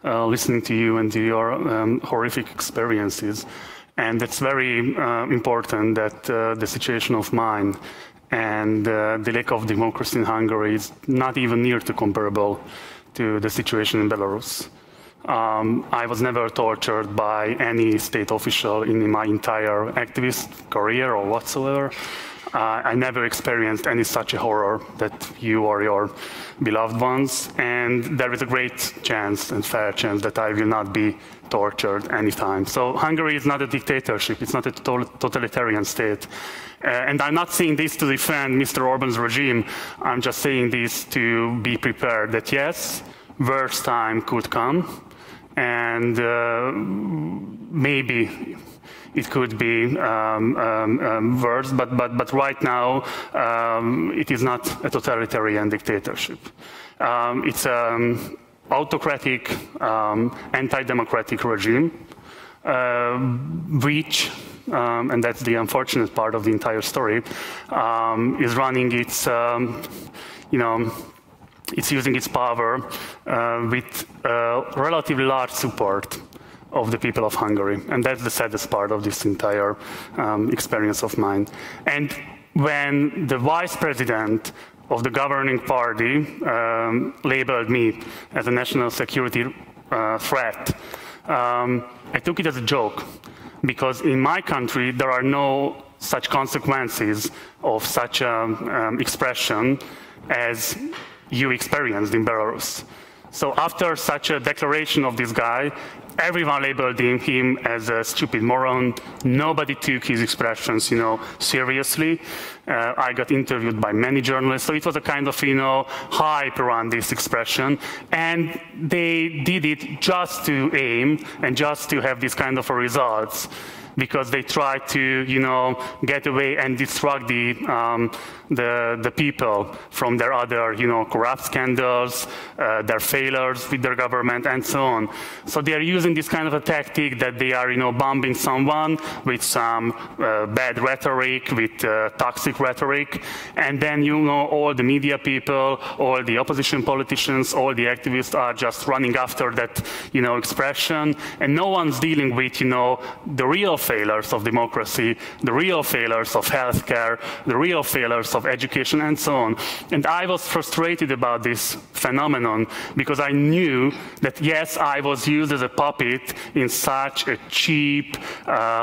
listening to you and to your horrific experiences. And it's very important that the situation of mine and the lack of democracy in Hungary is not even near to comparable to the situation in Belarus. I was never tortured by any state official in my entire activist career or whatsoever. I never experienced any such a horror that you or your beloved ones, and there is a great chance and fair chance that I will not be tortured anytime. So Hungary is not a dictatorship, it's not a totalitarian state. And I'm not saying this to defend Mr. Orban's regime, I'm just saying this to be prepared that yes, worse time could come, and maybe it could be worse, but right now it is not a totalitarian dictatorship. It's an autocratic, anti-democratic regime, which, and that's the unfortunate part of the entire story, is running its, it's using its power with relatively large support of the people of Hungary. And that's the saddest part of this entire experience of mine. And when the vice president of the governing party labeled me as a national security threat, I took it as a joke, because in my country there are no such consequences of such expression as you experienced in Belarus. So after such a declaration of this guy, everyone labeled him as a stupid moron. Nobody took his expressions, seriously. I got interviewed by many journalists, so it was a kind of, hype around this expression. And they did it just to aim and just to have this kind of results, because they tried to, get away and distract the people from their other, corrupt scandals, their failures with their government, and so on. So they are using this kind of a tactic that they are, bombing someone with some bad rhetoric, with toxic rhetoric, and then, all the media people, all the opposition politicians, all the activists are just running after that, expression, and no one's dealing with, the real failures of democracy, the real failures of healthcare, the real failures of education, and so on. And I was frustrated about this phenomenon because I knew that, yes, I was used as a puppet in such a cheap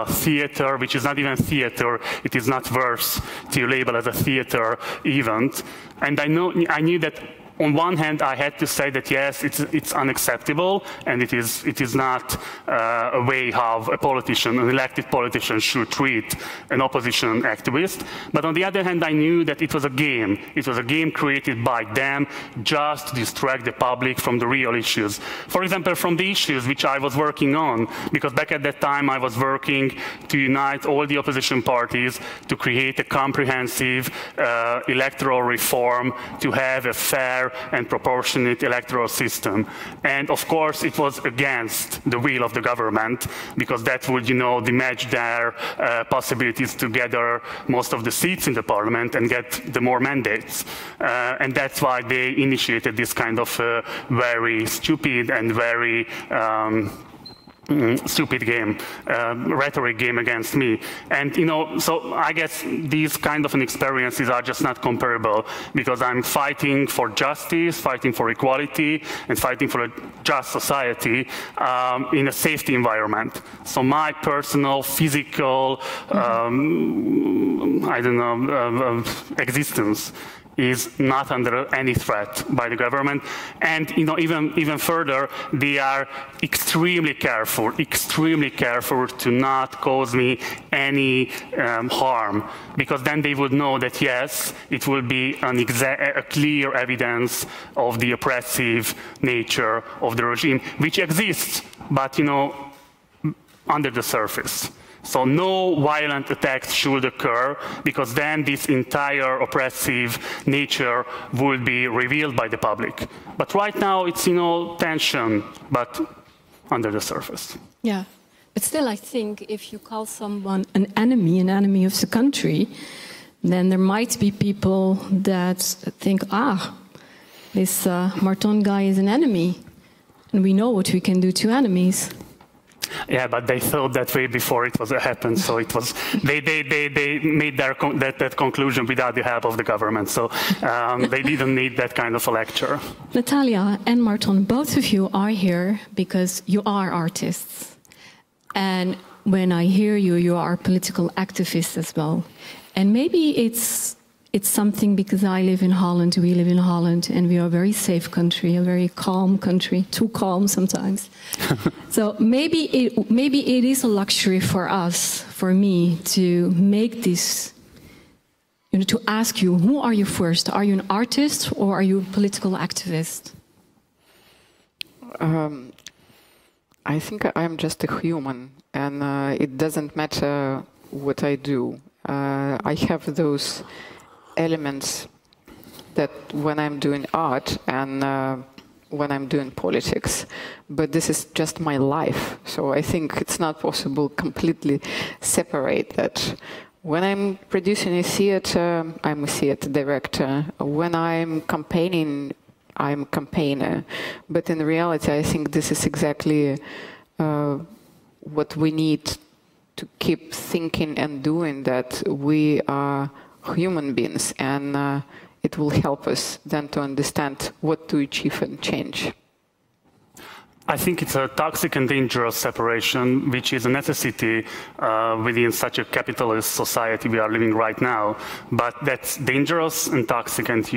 theater, which is not even theater. It is not worth to label as a theater event. And I knew that on one hand, I had to say that, yes, it's unacceptable, and it is not a way how a politician, an elected politician, should treat an opposition activist. But on the other hand, I knew that it was a game. It was a game created by them just to distract the public from the real issues. For example, from the issues which I was working on, because back at that time I was working to unite all the opposition parties to create a comprehensive electoral reform, to have a fair and proportionate electoral system. And of course, it was against the will of the government, because that would, damage their possibilities to gather most of the seats in the parliament and get the more mandates. And that's why they initiated this kind of very stupid and very stupid game, rhetoric game against me. And, so I guess these kind of experiences are just not comparable, because I'm fighting for justice, fighting for equality, and fighting for a just society in a safety environment. So my personal, physical, existence is not under any threat by the government. And even further, they are extremely careful to not cause me any harm, because then they would know that, yes, it will be a clear evidence of the oppressive nature of the regime, which exists, but under the surface. So no violent attacks should occur, because then this entire oppressive nature will be revealed by the public. But right now it's, tension, but under the surface. Yeah, but still I think if you call someone an enemy of the country, then there might be people that think, this Marton guy is an enemy, and we know what we can do to enemies. Yeah, but they thought that way before it happened. So it was they made that conclusion without the help of the government. So they didn't need that kind of a lecture. Natalia and Marton, both of you are here because you are artists, and when I hear you, you are political activists as well. And maybe it's something because I live in Holland, we live in Holland, and we are a very safe country, a very calm country, too calm sometimes. So maybe it is a luxury for us, for me, to make this, to ask you, who are you first? Are you an artist or are you a political activist? I think I'm just a human, and it doesn't matter what I do. I have those elements that when I'm doing art and when I'm doing politics, but this is just my life. So I think it's not possible completely separate that. When I'm producing a theater, I'm a theater director. When I'm campaigning, I'm a campaigner. But in reality, I think this is exactly what we need to keep thinking and doing, that we are human beings, and it will help us then to understand what to achieve and change. I think it's a toxic and dangerous separation, which is a necessity within such a capitalist society we are living right now. But that's dangerous and toxic, and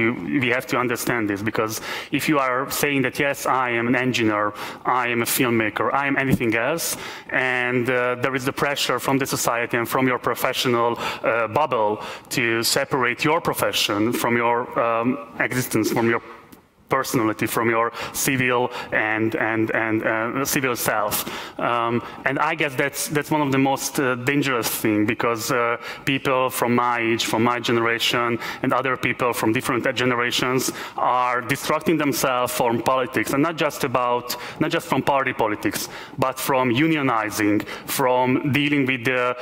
we have to understand this, because if you are saying that, yes, I am an engineer, I am a filmmaker, I am anything else, and there is the pressure from the society and from your professional bubble to separate your profession from your existence, from your personality, from your civil and civil self, and I guess that's one of the most dangerous things, because people from my age, from my generation, and other people from different generations are distracting themselves from politics, and not just from party politics, but from unionizing, from dealing with the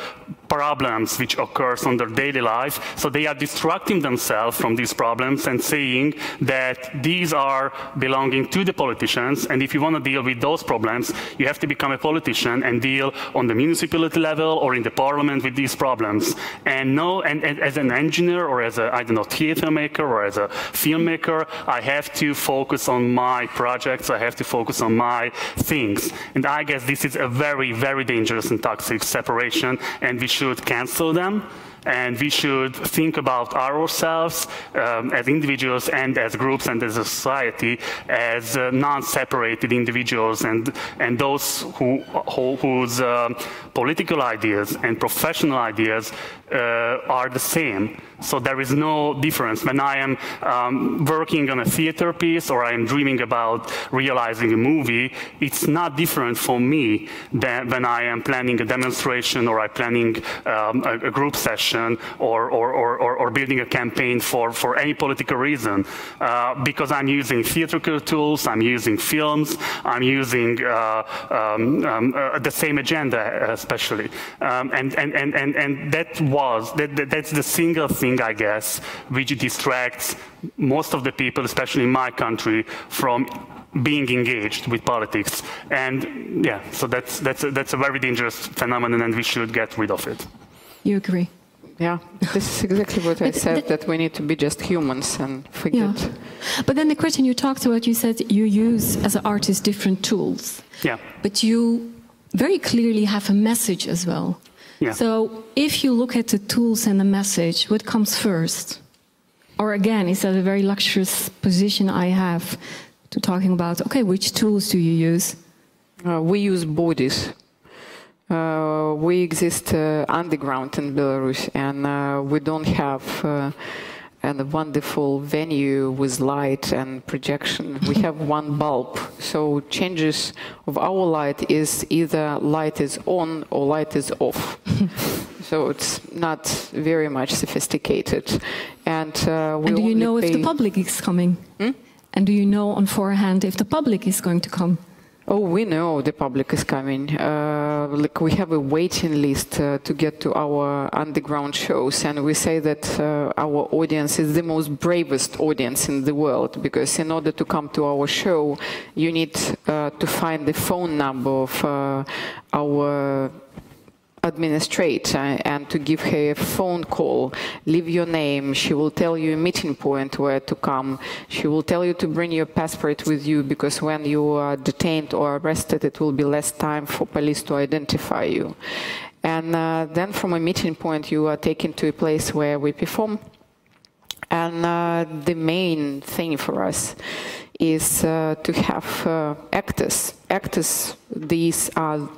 problems which occurs on their daily life. So they are distracting themselves from these problems and saying that these are belonging to the politicians, and if you want to deal with those problems, you have to become a politician and deal on the municipality level or in the parliament with these problems. And as an engineer or as a, I don't know, theater maker or as a filmmaker, I have to focus on my projects, I have to focus on my things. And I guess this is a very, very dangerous and toxic separation, and we should cancel them. And we should think about ourselves as individuals and as groups and as a society as non-separated individuals, and those whose political ideas and professional ideas are the same. So there is no difference. When I am working on a theater piece or I am dreaming about realizing a movie, it's not different for me than when I am planning a demonstration or I'm planning a group session or building a campaign for any political reason. Because I'm using theatrical tools, I'm using films, I'm using the same agenda especially. And that's the single thing, I guess, which distracts most of the people, especially in my country, from being engaged with politics. And yeah, so that's a very dangerous phenomenon, and we should get rid of it. You agree? Yeah, this is exactly what I said, that we need to be just humans and forget. Yeah. But then the question you talked about, you said you use, as an artist, different tools. Yeah. But you very clearly have a message as well. Yeah. So if you look at the tools and the message, what comes first? Or again, is that a very luxurious position I have to talking about, okay, which tools do you use? We use bodies. We exist underground in Belarus, and we don't have a wonderful venue with light and projection. We have one bulb, so changes of our light is either light is on or light is off. So it's not very much sophisticated. And do you know if the public is coming? Hmm? And do you know on forehand if the public is going to come? Oh, we know the public is coming. Like we have a waiting list to get to our underground shows, and we say that our audience is the most bravest audience in the world, because in order to come to our show, you need to find the phone number of our administrator and to give her a phone call, leave your name, she will tell you a meeting point where to come, she will tell you to bring your passport with you, because when you are detained or arrested, it will be less time for police to identify you. And then from a meeting point, you are taken to a place where we perform. And the main thing for us is to have actors. Actors, these are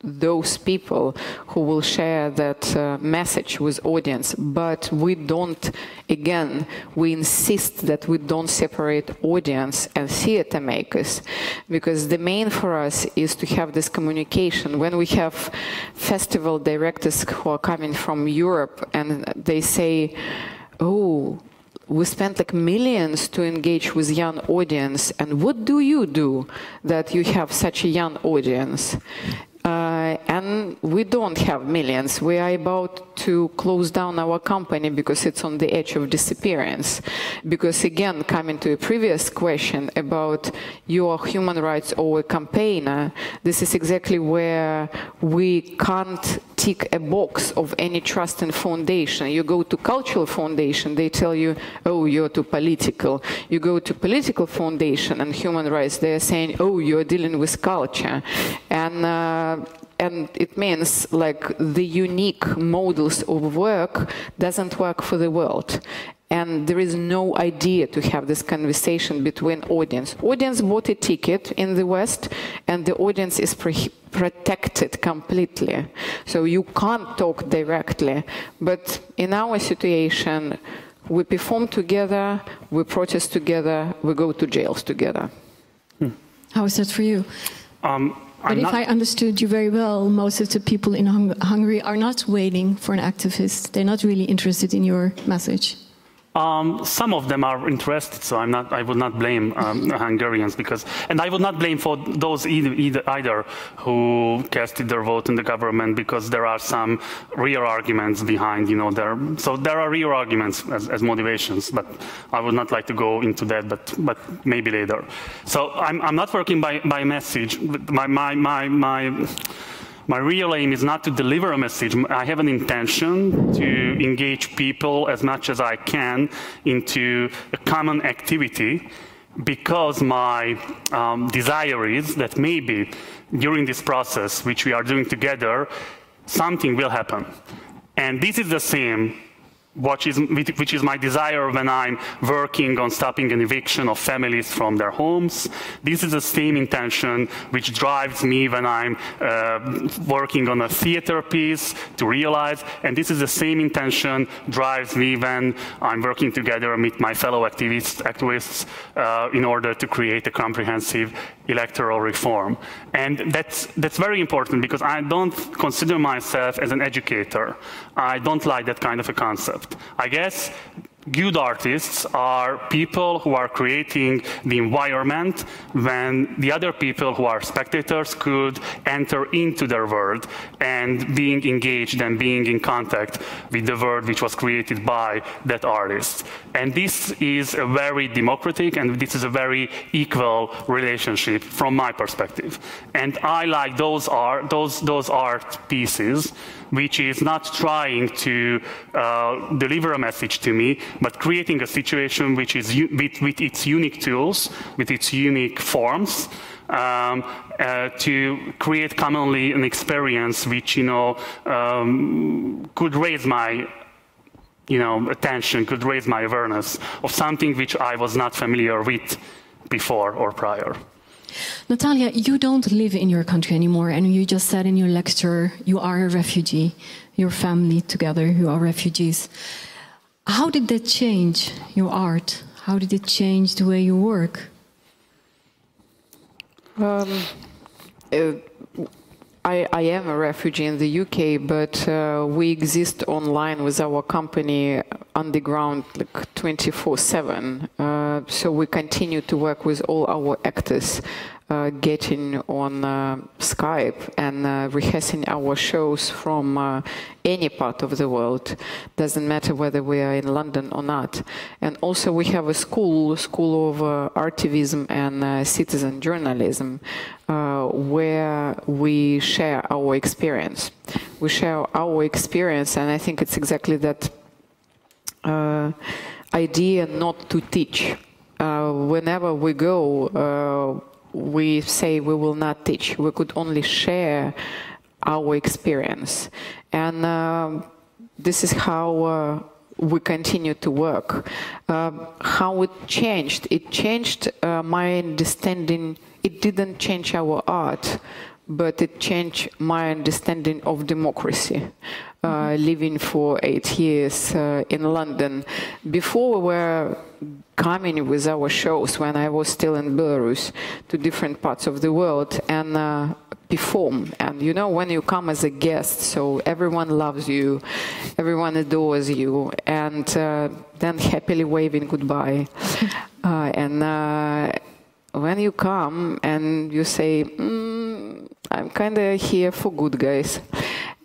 those people who will share that message with audience, but we don't, again, we insist that we don't separate audience and theater makers, because the main for us is to have this communication. When we have festival directors who are coming from Europe and they say, oh, we spent like millions to engage with young audience, and what do you do that you have such a young audience? and we don't have millions. We are about to close down our company because it's on the edge of disappearance. Because again, coming to a previous question about your human rights or a campaigner, this is exactly where we can't tick a box of any trust and foundation. You go to cultural foundation, they tell you, oh, you're too political. You go to political foundation and human rights, they're saying, oh, you're dealing with culture. And it means like the unique models of work doesn't work for the world. And there is no idea to have this conversation between audience. Audience bought a ticket in the West, and the audience is protected completely. So you can't talk directly. But in our situation, we perform together, we protest together, we go to jails together. How is that for you? But if I understood you very well, most of the people in Hungary are not waiting for an activist. They're not really interested in your message. Some of them are interested, so I would not blame Hungarians and I would not blame for those either who casted their vote in the government, because there are some real arguments behind, so there are real arguments as motivations, but I would not like to go into that, but maybe later. So I'm not working by message. My real aim is not to deliver a message. I have an intention to engage people as much as I can into a common activity, because my desire is that maybe during this process, which we are doing together, something will happen. And this is the same which is my desire when I'm working on stopping an eviction of families from their homes. This is the same intention which drives me when I'm working on a theater piece to realize, and this is the same intention drives me when I'm working together with my fellow activists in order to create a comprehensive electoral reform. And that's very important, because I don't consider myself as an educator. I don't like that kind of a concept. I guess good artists are people who are creating the environment when the other people who are spectators could enter into their world and being engaged and being in contact with the world which was created by that artist. And this is a very democratic and this is a very equal relationship from my perspective. And I like those art pieces which is not trying to deliver a message to me, but creating a situation which is with its unique tools, with its unique forms, to create commonly an experience which, could raise my attention, could raise my awareness of something which I was not familiar with before or prior. Natalia, you don't live in your country anymore, and you just said in your lecture you are a refugee. Your family together, you are refugees. How did that change your art? How did it change the way you work? I am a refugee in the UK, but we exist online with our company underground like 24/7. So we continue to work with all our actors, getting on Skype and rehearsing our shows from any part of the world. Doesn't matter whether we are in London or not. And also we have a school of artivism and citizen journalism, where we share our experience. We share our experience, and I think it's exactly that idea not to teach. Whenever we go, we say we will not teach. We could only share our experience. And this is how we continue to work. How it changed? It changed my understanding. It didn't change our art, but it changed my understanding of democracy. Living for 8 years in London. Before we were coming with our shows, when I was still in Belarus, to different parts of the world and perform. And when you come as a guest, so everyone loves you, everyone adores you, and then happily waving goodbye. And when you come and you say, I'm kind of here for good, guys.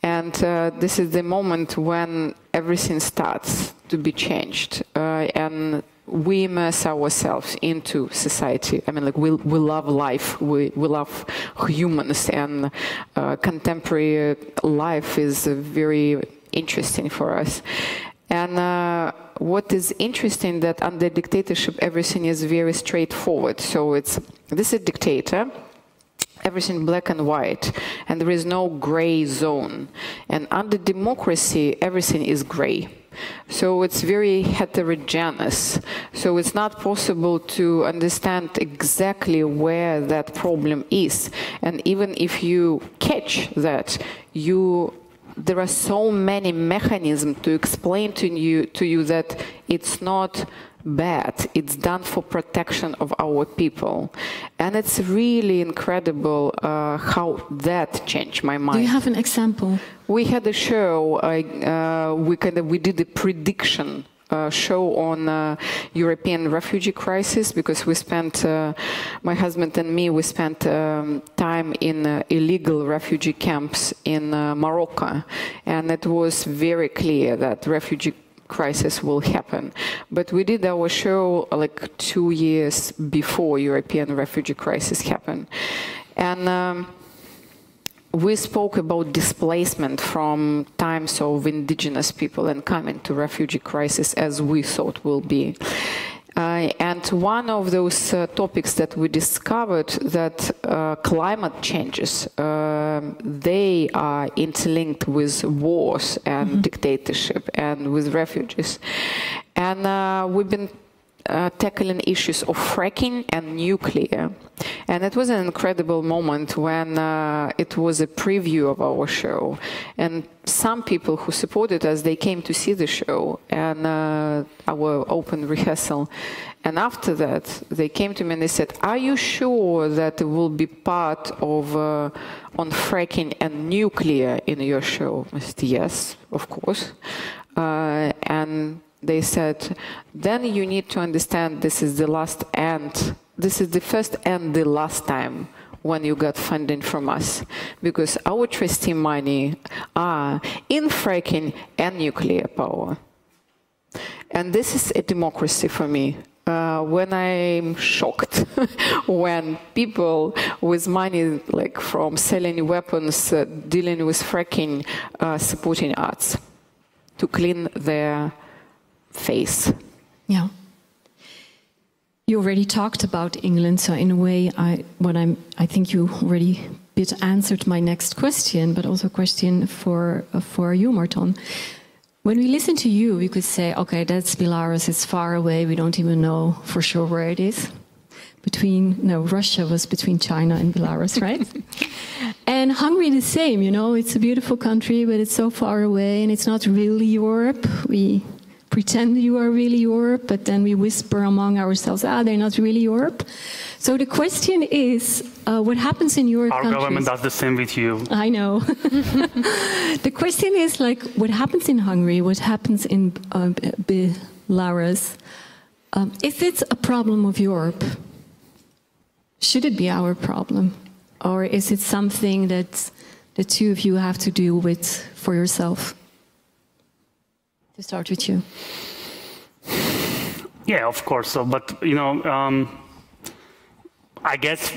And this is the moment when everything starts to be changed. And we immerse ourselves into society. I mean, like, we love life, we love humans, and contemporary life is very interesting for us. And what is interesting that under dictatorship, everything is very straightforward. So this is a dictator, everything black and white, and there is no gray zone. And under democracy, everything is gray. So it's very heterogeneous. So it's not possible to understand exactly where that problem is. And even if you catch that, there are so many mechanisms to explain to you that it's not bad. It's done for protection of our people. And it's really incredible how that changed my mind. Do you have an example? We had a show, we did a prediction show on European refugee crisis, because we spent, my husband and me, we spent time in illegal refugee camps in Morocco. And it was very clear that refugee crisis will happen. But we did our show like 2 years before European refugee crisis happened. And we spoke about displacement from times of indigenous people and coming to refugee crisis as we thought will be. And one of those topics that we discovered that climate changes, they are interlinked with wars and dictatorship and with refugees. And we've been tackling issues of fracking and nuclear. And it was an incredible moment when it was a preview of our show. And some people who supported us, they came to see the show and our open rehearsal. And after that, they came to me and they said, "Are you sure that it will be part of on fracking and nuclear in your show?" I said, "Yes, of course." And they said, "Then you need to understand this is the last and this is the first and the last time when you got funding from us, because our trustee money are in fracking and nuclear power." And this is a democracy for me. When I'm shocked when people with money, like from selling weapons, dealing with fracking, supporting arts to clean their face. Yeah. You already talked about England, so in a way, I think you already answered my next question, but also a question for you, Marton. When we listen to you, we could say, okay, that's Belarus, it's far away, we don't even know for sure where it is. Russia was between China and Belarus, right? And Hungary the same, it's a beautiful country, but it's so far away and it's not really Europe. We pretend you are really Europe, but then we whisper among ourselves, they're not really Europe. So the question is, what happens in your countries? Our government does the same with you. I know. The question is, like, what happens in Hungary, what happens in Belarus? If it's a problem of Europe, should it be our problem? Or is it something that the two of you have to deal with for yourself? To start with you. Yeah, of course. So, but I guess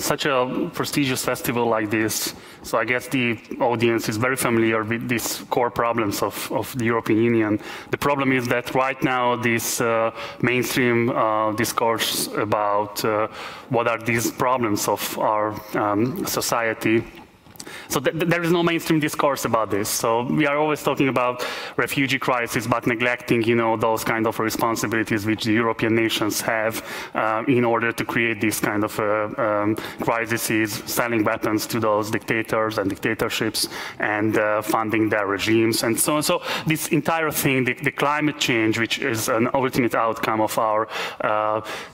such a prestigious festival like this. So I guess the audience is very familiar with these core problems of the European Union. The problem is that right now this mainstream discourse about what are these problems of our society. So there is no mainstream discourse about this. So we are always talking about refugee crisis, but neglecting, those kind of responsibilities which the European nations have in order to create these kind of crises, selling weapons to those dictators and dictatorships, and funding their regimes, and so on. So this entire thing, the climate change, which is an ultimate outcome of our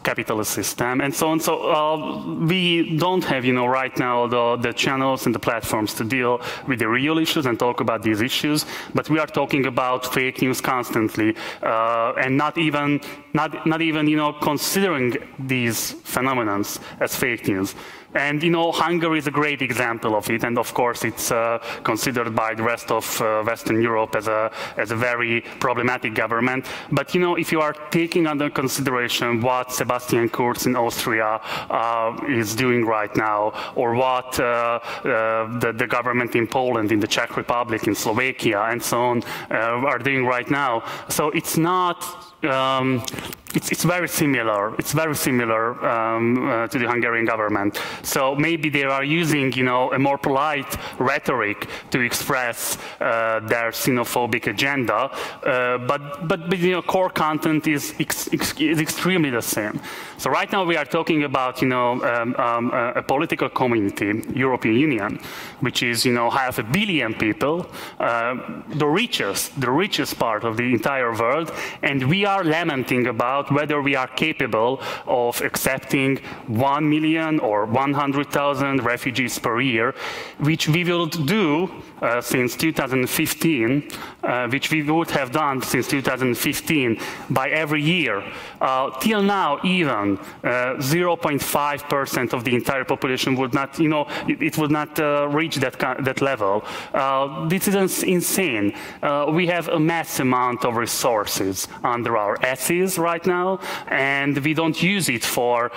capitalist system, and so on. So we don't have, right now the channels and the platforms to deal with the real issues and talk about these issues, but we are talking about fake news constantly, and not even considering these phenomena as fake news. And, you know, Hungary is a great example of it, and of course it's considered by the rest of Western Europe as a very problematic government. But, you know, if you are taking under consideration what Sebastian Kurz in Austria is doing right now, or what the government in Poland, in the Czech Republic, in Slovakia, and so on are doing right now, so it's not it's very similar. It's very similar to the Hungarian government. So maybe they are using, you know, a more polite rhetoric to express their xenophobic agenda, but you know, core content is extremely the same. So right now we are talking about, you know, a political community, European Union, which is, you know, 500 million people, the richest part of the entire world, and we are lamenting about whether we are capable of accepting 1 million or 100,000 refugees per year, which we will do since 2015, which we would have done since 2015 by every year. Till now, even 0.5% of the entire population would not, you know, it would not reach that level. This is insane. We have a mass amount of resources under our asses right now, and we don't use it for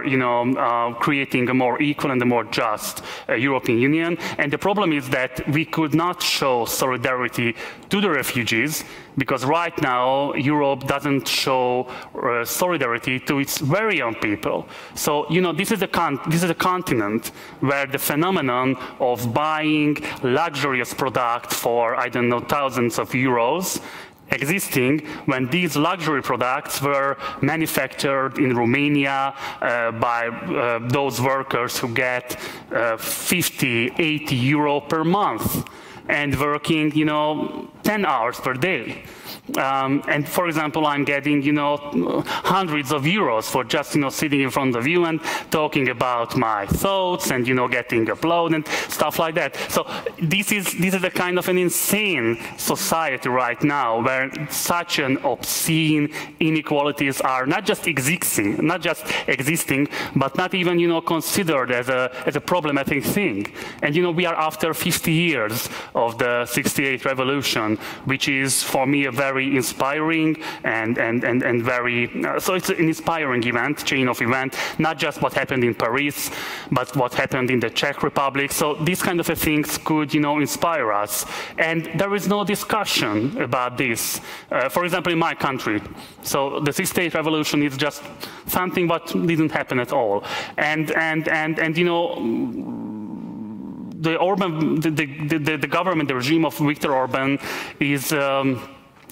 you know, creating a more equal and a more just European Union. And the problem is that we could not show solidarity to the refugees because right now Europe doesn't show solidarity to its very own people. So, you know, this is a continent where the phenomenon of buying luxurious products for, I don't know, thousands of euros existing when these luxury products were manufactured in Romania by those workers who get 50, 80 euro per month and working, you know, 10 hours per day. And for example, I'm getting, you know, hundreds of euros for just, you know, sitting in front of you and talking about my thoughts and, you know, getting upload and stuff like that. So this is a kind of an insane society right now where such an obscene inequalities are not just existing, but not even, you know, considered as a problematic thing. And, you know, we are after 50 years of the '68 revolution, which is for me a very inspiring and very so it's an inspiring event, chain of events, not just what happened in Paris, but what happened in the Czech Republic. So these kind of things could, you know, inspire us, and there is no discussion about this. For example, in my country, so the '68 revolution is just something what didn't happen at all, and you know, the government, the regime of Viktor Orban is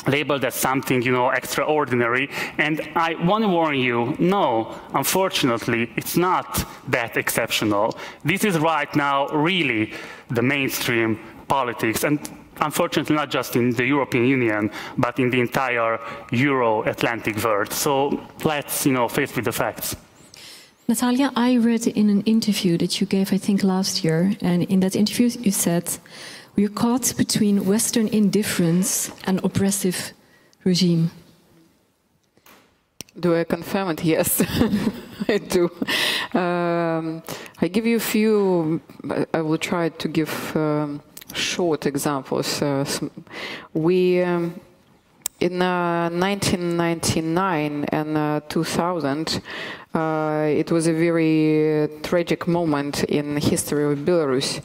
labeled as something, you know, extraordinary. And I want to warn you, no, unfortunately, it's not that exceptional. This is right now really the mainstream politics, and unfortunately not just in the European Union, but in the entire Euro-Atlantic world. So let's, you know, face with the facts. Natalia, I read in an interview that you gave, I think, last year, and in that interview you said, we're caught between Western indifference and oppressive regime. Do I confirm it? Yes, I do. I give you a few, I will try to give short examples. We, in 1999 and 2000, it was a very tragic moment in the history of Belarus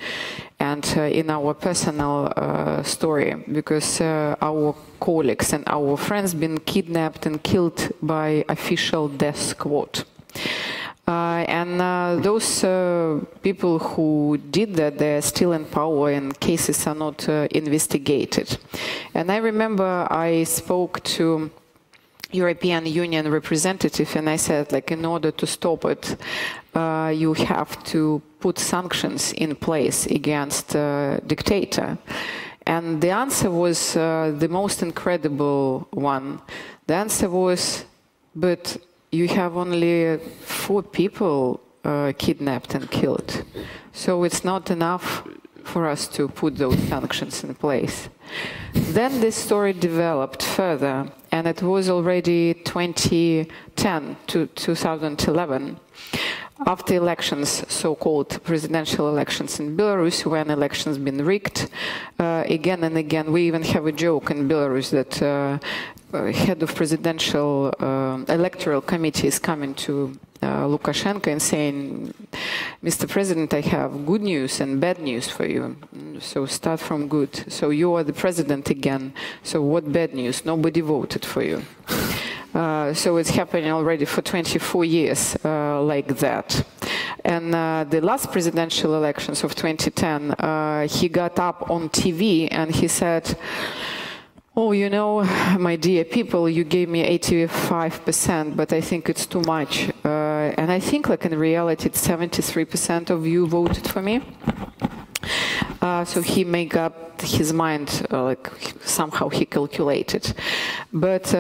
and in our personal story, because our colleagues and our friends been kidnapped and killed by official death squad. And those people who did that, they're still in power and cases are not investigated. And I remember I spoke to European Union representative and I said, like, in order to stop it, you have to put sanctions in place against dictator. And the answer was the most incredible one. The answer was, but you have only 4 people kidnapped and killed. So it's not enough for us to put those sanctions in place. Then this story developed further, and it was already 2010 to 2011. after elections, so-called presidential elections in Belarus, when elections been rigged again and again. We even have a joke in Belarus that head of presidential electoral committee is coming to Lukashenko and saying, Mr. President, I have good news and bad news for you. So start from good. So you are the president again. So what bad news? Nobody voted for you. So it's happening already for 24 years like that. And the last presidential elections of 2010, he got up on TV and he said, oh, you know, my dear people, you gave me 85%, but I think it's too much. And I think, like, in reality, it's 73% of you voted for me. So he made up his mind, like, somehow he calculated. But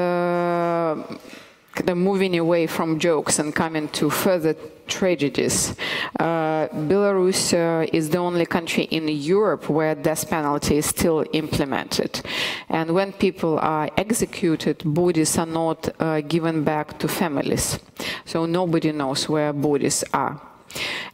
kind of moving away from jokes and coming to further tragedies, Belarus is the only country in Europe where death penalty is still implemented. And when people are executed, bodies are not given back to families. So nobody knows where bodies are.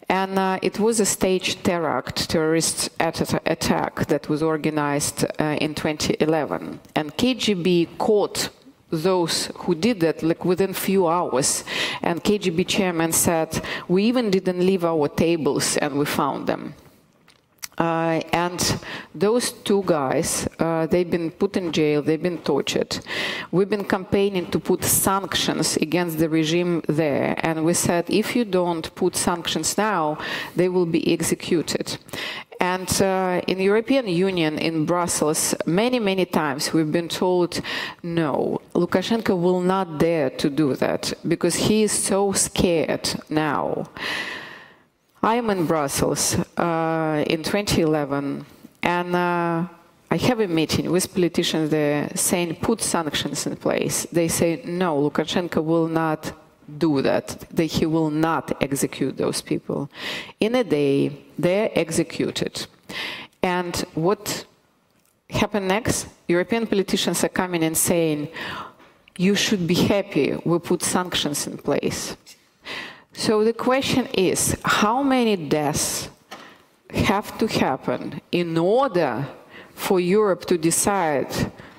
And it was a staged terrorist attack that was organized in 2011. And KGB caught those who did that, like, within few hours. And KGB chairman said, we even didn't leave our tables and we found them. And those two guys, they've been put in jail, they've been tortured. We've been campaigning to put sanctions against the regime there. And we said, if you don't put sanctions now, they will be executed. And in the European Union, in Brussels, many, many times we've been told, no, Lukashenko will not dare to do that because he is so scared now. I am in Brussels in 2011, and I have a meeting with politicians there saying, put sanctions in place. They say, no, Lukashenko will not do that, that he will not execute those people. In a day, they're executed. And what happened next? European politicians are coming and saying, you should be happy we put sanctions in place. So the question is, how many deaths have to happen in order for Europe to decide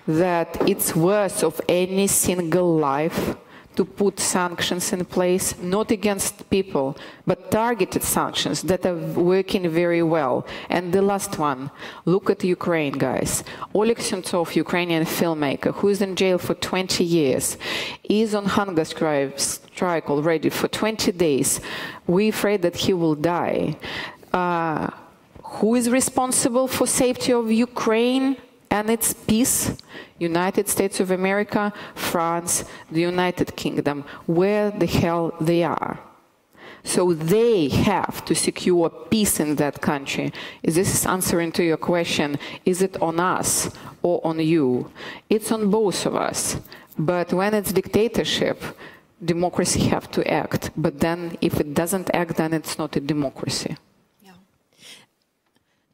that it's worth of any single life to put sanctions in place, not against people, but targeted sanctions that are working very well? And the last one, look at Ukraine, guys. Oleg Sentsov, Ukrainian filmmaker, who is in jail for 20 years, is on hunger strike already for 20 days. We're afraid that he will die. Who is responsible for safety of Ukraine and its peace? United States of America, France, the United Kingdom, where the hell they are. So they have to secure peace in that country. Is this answering to your question? Is it on us or on you? It's on both of us. But when it's dictatorship, democracy have to act. But then if it doesn't act, then it's not a democracy. Yeah.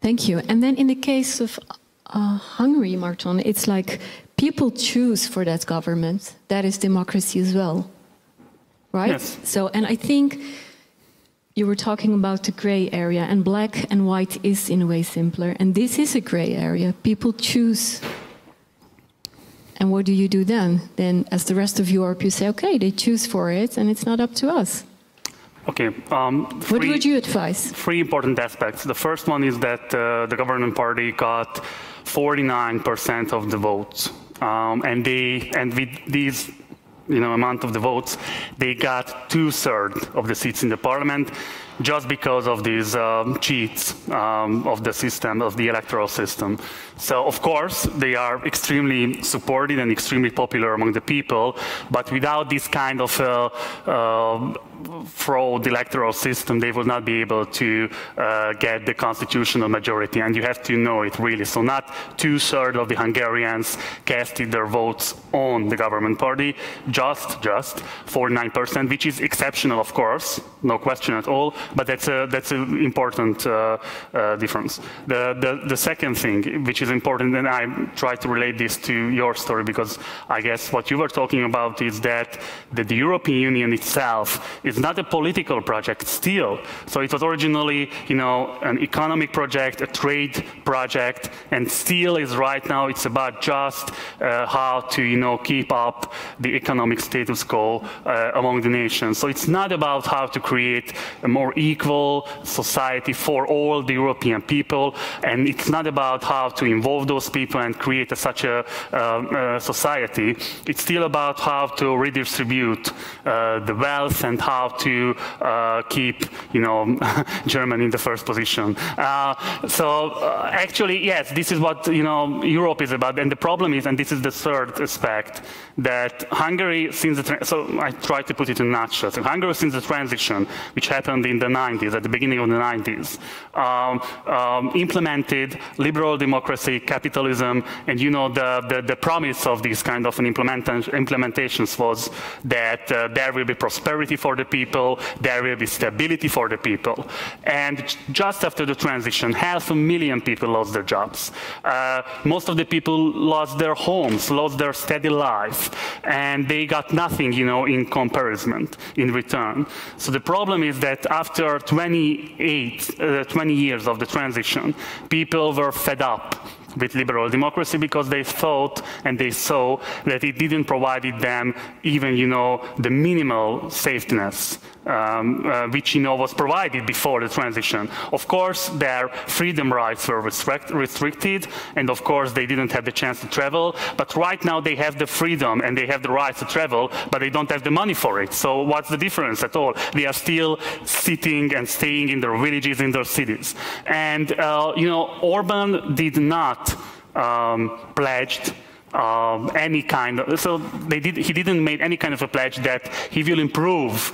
Thank you. And then in the case of Hungary, Marton, it's like people choose for that government. That is democracy as well, right? Yes. So, and I think you were talking about the gray area, and black and white is in a way simpler. And this is a gray area. People choose. And what do you do then? Then, as the rest of Europe, you say, okay, they choose for it, and it's not up to us. Okay. What would you advise? Three important aspects. The first one is that the government party got 49% of the votes, and with these, amount of the votes, they got 2/3 of the seats in the parliament, just because of these cheats of the system, of the electoral system. So, of course, they are extremely supported and extremely popular among the people, but without this kind of fraud electoral system, they will not be able to get the constitutional majority, and you have to know it really. So not 2/3 of the Hungarians casted their votes on the government party, just 49%, which is exceptional, of course, no question at all, but that's an important difference. The second thing, which is important, and I try to relate this to your story, because I guess what you were talking about is that the European Union itself is not a political project still. So it was originally, you know, an economic project, a trade project, and still is right now. It's about just how to, you know, keep up the economic status quo among the nations. So it's not about how to create a more equal society for all the European people, and it's not about how to involve those people and create such a society. It's still about how to redistribute the wealth and how to keep, you know, Germany in the first position. Actually, yes, this is what, you know, Europe is about. And the problem is, and this is the third aspect, that Hungary, since so I try to put it in a nutshell. So Hungary, since the transition, which happened in the 90s, at the beginning of the 90s, implemented liberal democracy, capitalism, and, you know, the promise of these kind of implementations was that there will be prosperity for the people, there will be stability for the people. And just after the transition, 500,000 people lost their jobs. Most of the people lost their homes, lost their steady life, and they got nothing, you know, in comparison, in return. So the problem is that after 20 years of the transition, people were fed up with liberal democracy because they thought and they saw that it didn't provide them even, you know, the minimal safety nets, which, you know, was provided before the transition. Of course, their freedom rights were restricted, and of course, they didn't have the chance to travel. But right now, they have the freedom and they have the right to travel, but they don't have the money for it. So what's the difference at all? They are still sitting and staying in their villages, in their cities. And, you know, Orban did not pledged any kind of, so he didn't make any kind of a pledge that he will improve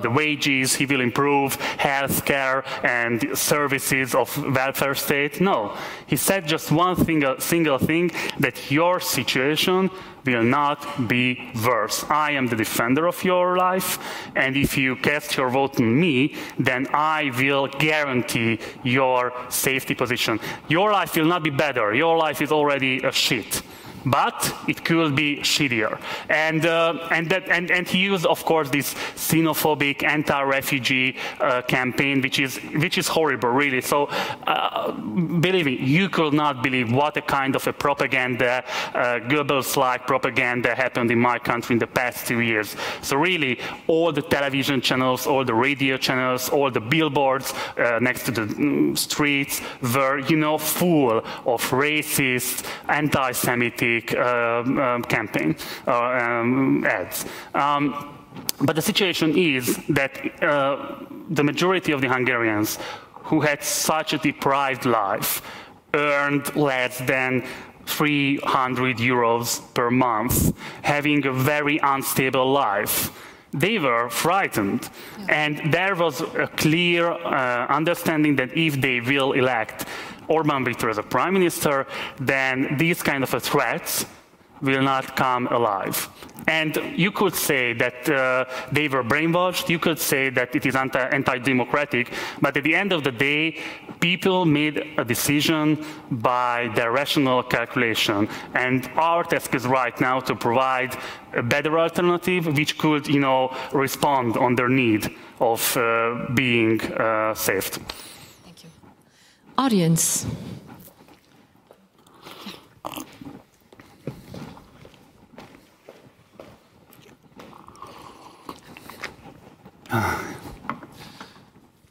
the wages, he will improve healthcare and services of welfare state. No, he said just one single thing, that your situation will not be worse. I am the defender of your life, and if you cast your vote on me, then I will guarantee your safety position. Your life will not be better. Your life is already a shit, but it could be shittier. And he used, of course, this xenophobic anti-refugee campaign, which is horrible, really. So believe me, you could not believe what a kind of a propaganda, Goebbels-like propaganda happened in my country in the past 2 years. So really, all the television channels, all the radio channels, all the billboards next to the streets were, you know, full of racist, anti-Semitic campaign ads. But the situation is that the majority of the Hungarians who had such a deprived life earned less than 300 euros per month, having a very unstable life. They were frightened. Yeah. And there was a clear understanding that if they will elect Orbán Viktor as a prime minister, then these kind of threats will not come alive. And you could say that they were brainwashed, you could say that it is anti-democratic, but at the end of the day, people made a decision by their rational calculation. And our task is right now to provide a better alternative which could, you know, respond on their need of being saved. Thank you. Audience.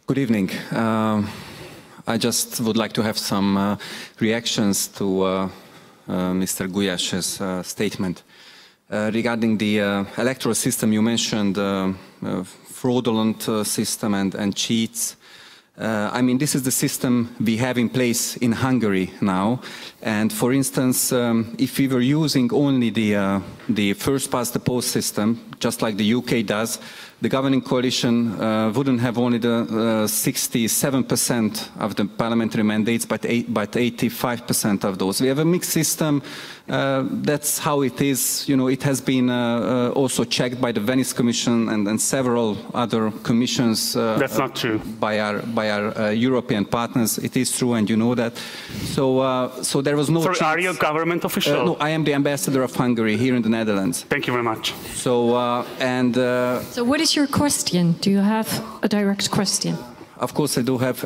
Good evening. I just would like to have some reactions to Mr. Gulyas's statement. Regarding the electoral system, you mentioned fraudulent system and cheats. I mean, this is the system we have in place in Hungary now. And for instance, if we were using only the first past the post system, just like the UK does, the governing coalition wouldn't have only the 67% of the parliamentary mandates, but 85% of those. We have a mixed system. That's how it is. You know, it has been also checked by the Venice Commission and several other commissions. That's not true. By our European partners. It is true, and you know that. So, so there was no. Sorry, are you a government official? No, I am the ambassador of Hungary here in the Netherlands. Thank you very much. So, So what is your question? Do you have a direct question? Of course, I do have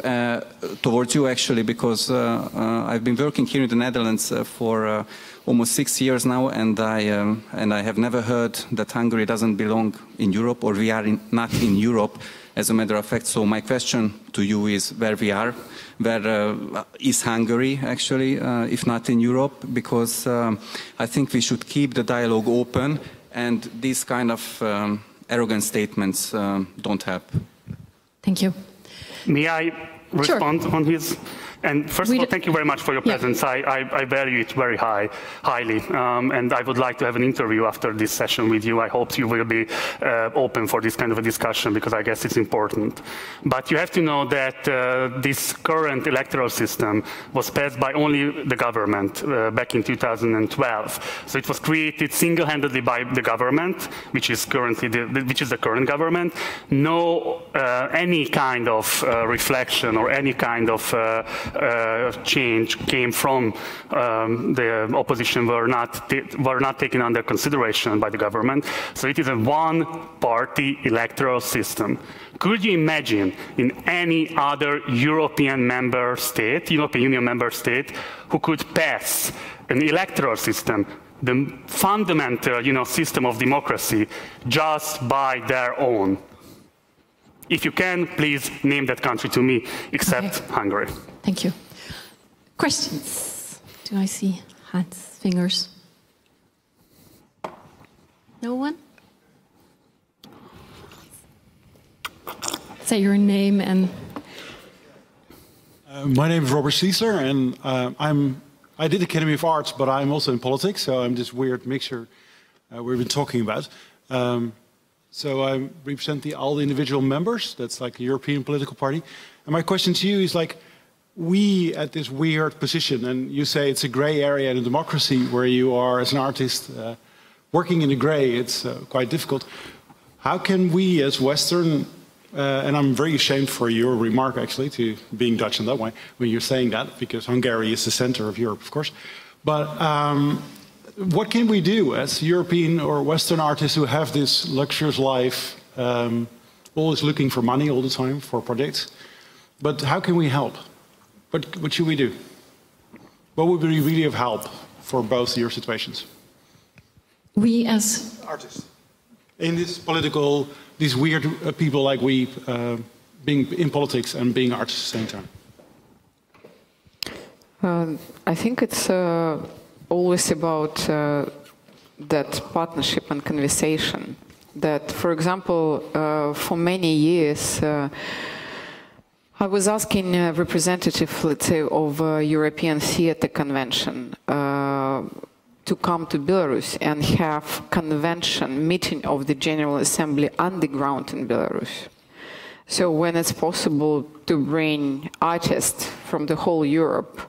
towards you, actually, because I've been working here in the Netherlands for almost 6 years now, and I have never heard that Hungary doesn't belong in Europe, or we are not in Europe, as a matter of fact. So my question to you is where we are, where is Hungary, actually, if not in Europe, because I think we should keep the dialogue open, and these kind of arrogant statements don't help. Thank you. May I respond on his? And first of all, thank you very much for your presence. Yeah. I value it very highly, and I would like to have an interview after this session with you. I hope you will be open for this kind of a discussion, because I guess it's important. But you have to know that this current electoral system was passed by only the government back in 2012. So it was created single-handedly by the government, which is currently the current government. No any kind of reflection or any kind of change came from the opposition were not taken under consideration by the government. So it is a one-party electoral system. Could you imagine in any other European member state, European Union member state, who could pass an electoral system, the fundamental, system of democracy, just by their own? If you can, please name that country to me, except Hungary. Thank you. Questions? Do I see hands, fingers? No one? Say your name and... My name is Robert Caesar, and I did Academy of Arts, but I'm also in politics, so I'm this weird mixture we've been talking about. So I represent all the individual members. That's like a European political party. And my question to you is, like, we at this weird position, and you say it's a gray area in a democracy where you are, as an artist, working in the gray, it's quite difficult. How can we as Western, and I'm very ashamed for your remark, actually, to being Dutch in that way, when you're saying that, because Hungary is the center of Europe, of course. But what can we do as European or Western artists who have this luxurious life, always looking for money all the time for projects? But how can we help? What should we do? What would be really of help for both your situations? We as artists, in this political, these weird people like we, being in politics and being artists at the same time. I think it's always about that partnership and conversation. That, for example, for many years, I was asking a representative, let's say, of a European Theatre Convention to come to Belarus and have convention meeting of the General Assembly underground in Belarus. So when it's possible to bring artists from the whole Europe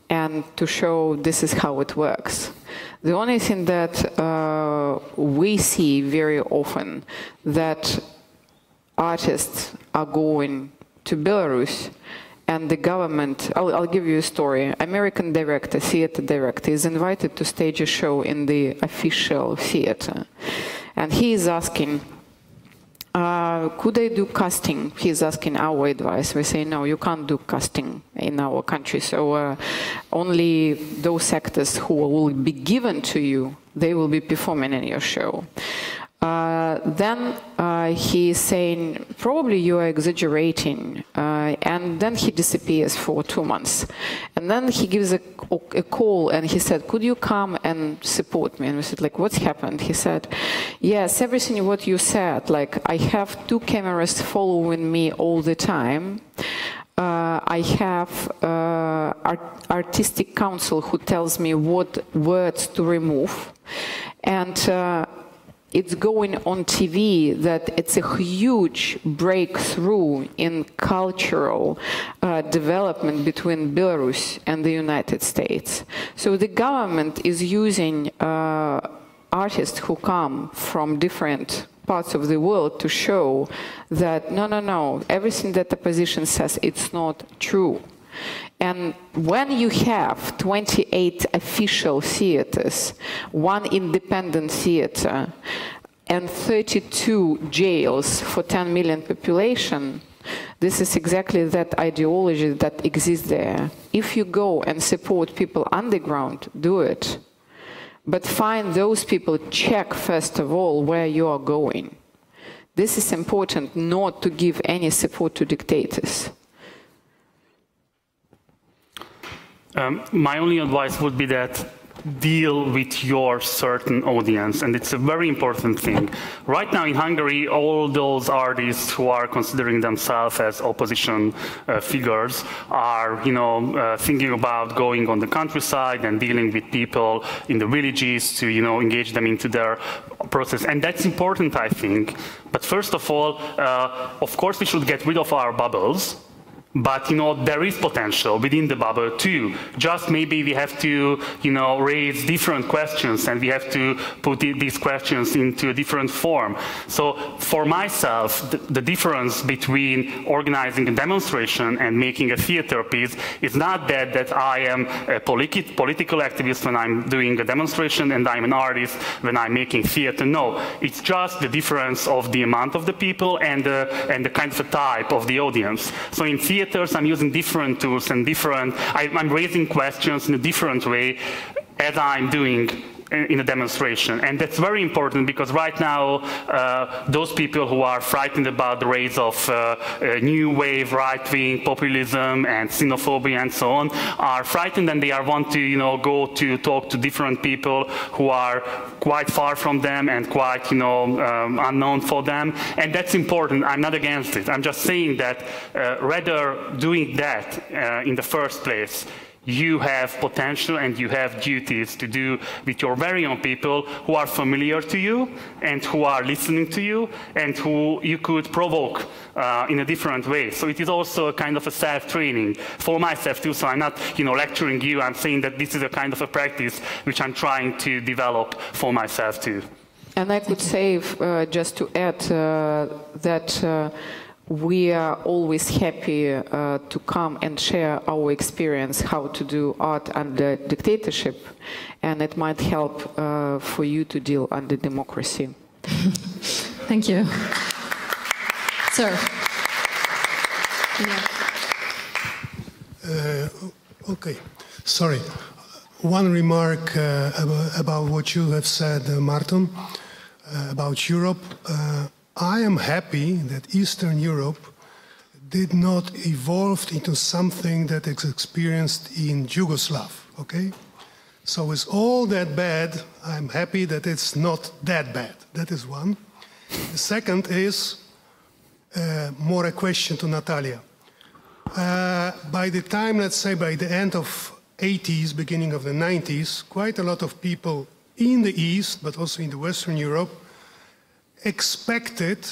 and to show this is how it works. The only thing that we see very often, that artists are going to Belarus and the government, I'll give you a story. American director, theater director, is invited to stage a show in the official theater. And he is asking, could I do casting? He's asking our advice. We say, no, you can't do casting in our country. So only those actors who will be given to you, they will be performing in your show. Then he is saying, probably you are exaggerating. And then he disappears for 2 months. And then he gives a call and he said, could you come and support me? And we said, like, what's happened? He said, yes, everything what you said, like, I have 2 cameras following me all the time. I have artistic council who tells me what words to remove. And it's going on TV that it's a huge breakthrough in cultural development between Belarus and the United States. So the government is using artists who come from different parts of the world to show that no, everything that the opposition says, it's not true. And when you have 28 official theaters, 1 independent theater, and 32 jails for 10 million population, this is exactly that ideology that exists there. If you go and support people underground, do it. But find those people, check first of all where you are going. This is important, not to give any support to dictators. My only advice would be that deal with your certain audience, and it's a very important thing. Right now in Hungary, all those artists who are considering themselves as opposition figures are, thinking about going on the countryside and dealing with people in the villages to, engage them into their process, and that's important, I think. But first of all, of course, we should get rid of our bubbles. But, there is potential within the bubble too. Just maybe we have to, raise different questions, and we have to put these questions into a different form. So for myself, the difference between organizing a demonstration and making a theater piece is not that I am a political activist when I'm doing a demonstration and I'm an artist when I'm making theater. No, it's just the difference of the amount of the people and the kind of a type of the audience. So in theater, I'm using different tools and I'm raising questions in a different way as I'm doing in a demonstration. And that's very important because right now, those people who are frightened about the rise of new wave right-wing populism and xenophobia and so on are frightened, and they want to, go to talk to different people who are quite far from them and quite, unknown for them. And that's important. I'm not against it. I'm just saying that rather doing that in the first place, you have potential and you have duties to do with your very own people who are familiar to you and who are listening to you and who you could provoke in a different way. So it is also a kind of a self-training for myself too. So I'm not, lecturing you. I'm saying that this is a kind of a practice which I'm trying to develop for myself too. And I could say, just to add, that we are always happy to come and share our experience how to do art under dictatorship, and it might help for you to deal under democracy. Thank you. Sir. Yeah. Okay, sorry. One remark about what you have said, Martin, about Europe. I am happy that Eastern Europe did not evolve into something that is experienced in Yugoslavia, okay? So with all that bad, I'm happy that it's not that bad. That is one. The second is more a question to Natalia. By the time, let's say by the end of 80s, beginning of the 90s, quite a lot of people in the East, but also in the Western Europe, expected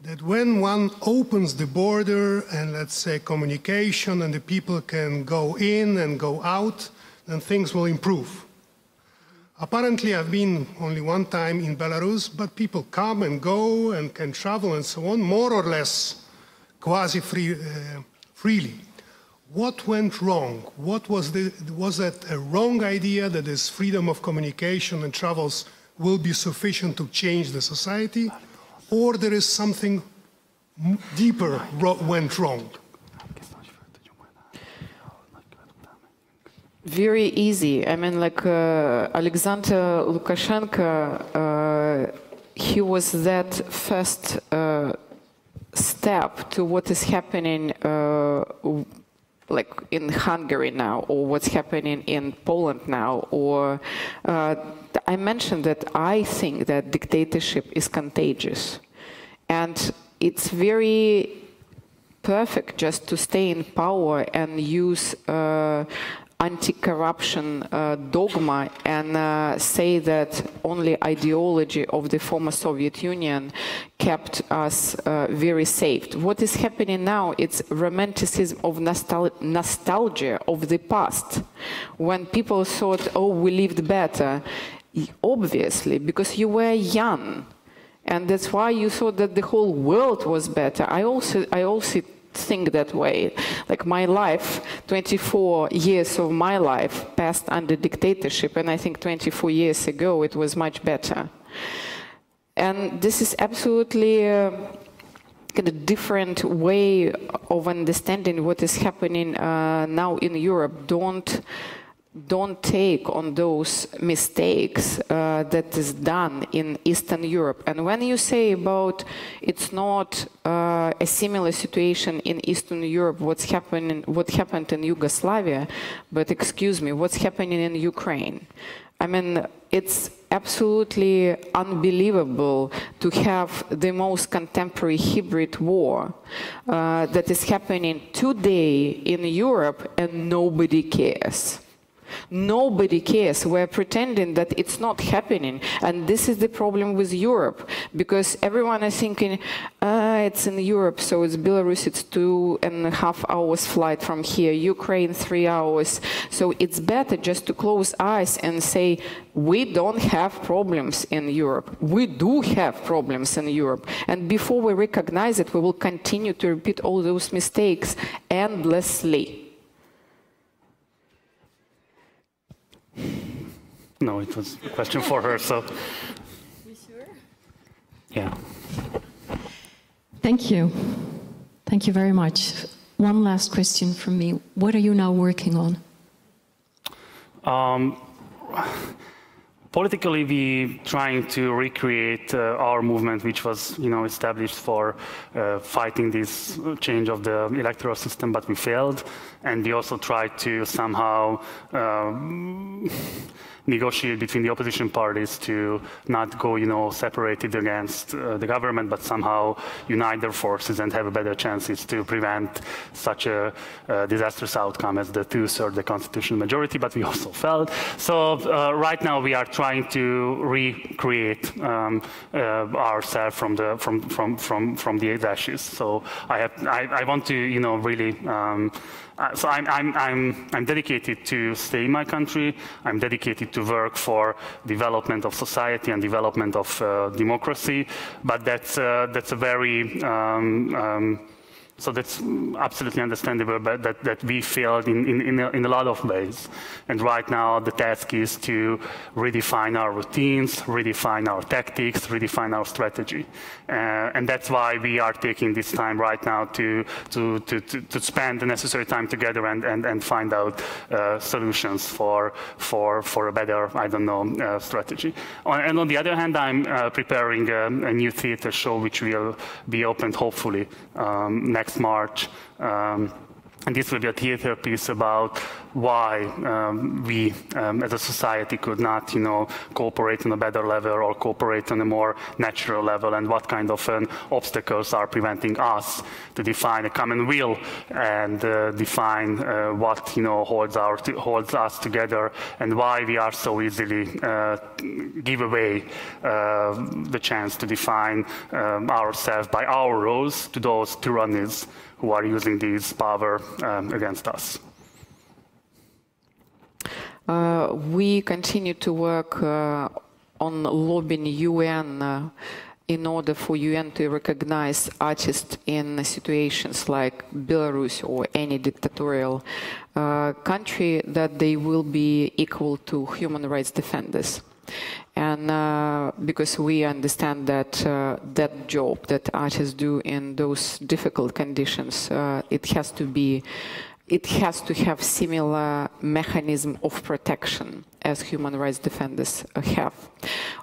that when one opens the border and, let's say, communication and the people can go in and go out, then things will improve. Apparently, I've been only one time in Belarus, but people come and go and can travel and so on, more or less freely. What went wrong? Was that a wrong idea that this freedom of communication and travels will be sufficient to change the society, or there is something deeper went wrong? Very easy. I mean, like Alexander Lukashenko, he was that first step to what is happening like in Hungary now, or what's happening in Poland now, or I mentioned that I think that dictatorship is contagious, and it's very perfect just to stay in power and use anti-corruption dogma and say that only ideology of the former Soviet Union kept us very safe. What is happening now, it's romanticism of nostalgia of the past. When people thought, oh, we lived better, obviously, because you were young. And that's why you thought that the whole world was better. I also think that way. Like my life, 24 years of my life passed under dictatorship, and I think 24 years ago it was much better. And this is absolutely kind of different way of understanding what is happening now in Europe. Don't take on those mistakes that is done in Eastern Europe. And when you say about it's not a similar situation in Eastern Europe, what happened in Yugoslavia, but excuse me, what's happening in Ukraine? I mean, it's absolutely unbelievable to have the most contemporary hybrid war that is happening today in Europe and nobody cares. Nobody cares. We're pretending that it's not happening. And this is the problem with Europe, because everyone is thinking, it's in Europe, so it's Belarus, it's 2.5 hours flight from here, Ukraine 3 hours. So it's better just to close eyes and say, we don't have problems in Europe. We do have problems in Europe. And before we recognize it, we will continue to repeat all those mistakes endlessly. No, it was a question for her, so. You sure? Yeah. Thank you. Thank you very much. One last question from me. What are you now working on? Politically, we trying to recreate our movement, which was, established for fighting this change of the electoral system, but we failed. And we also tried to somehow negotiate between the opposition parties to not go, separated against the government, but somehow unite their forces and have a better chances to prevent such a disastrous outcome as the 2/3 the constitutional majority. But we also failed. So right now we are trying to recreate ourselves from the ashes. So I want to, really. So I'm dedicated to stay in my country. I'm dedicated to work for development of society and development of democracy. But that's a very so that's absolutely understandable, but that we failed in a lot of ways. And right now the task is to redefine our routines, redefine our tactics, redefine our strategy. And that's why we are taking this time right now to spend the necessary time together and find out solutions for a better, strategy. And on the other hand, I'm preparing a new theater show which will be opened hopefully next March. And this will be a theater piece about why we as a society could not, cooperate on a better level or cooperate on a more natural level, and what kind of obstacles are preventing us to define a common will and define what, holds us together, and why we are so easily give away the chance to define ourselves by our rules to those tyrannies who are using this power against us. We continue to work on lobbying UN in order for UN to recognize artists in situations like Belarus or any dictatorial country, that they will be equal to human rights defenders. And because we understand that that job that artists do in those difficult conditions, it has to have similar mechanism of protection as human rights defenders have.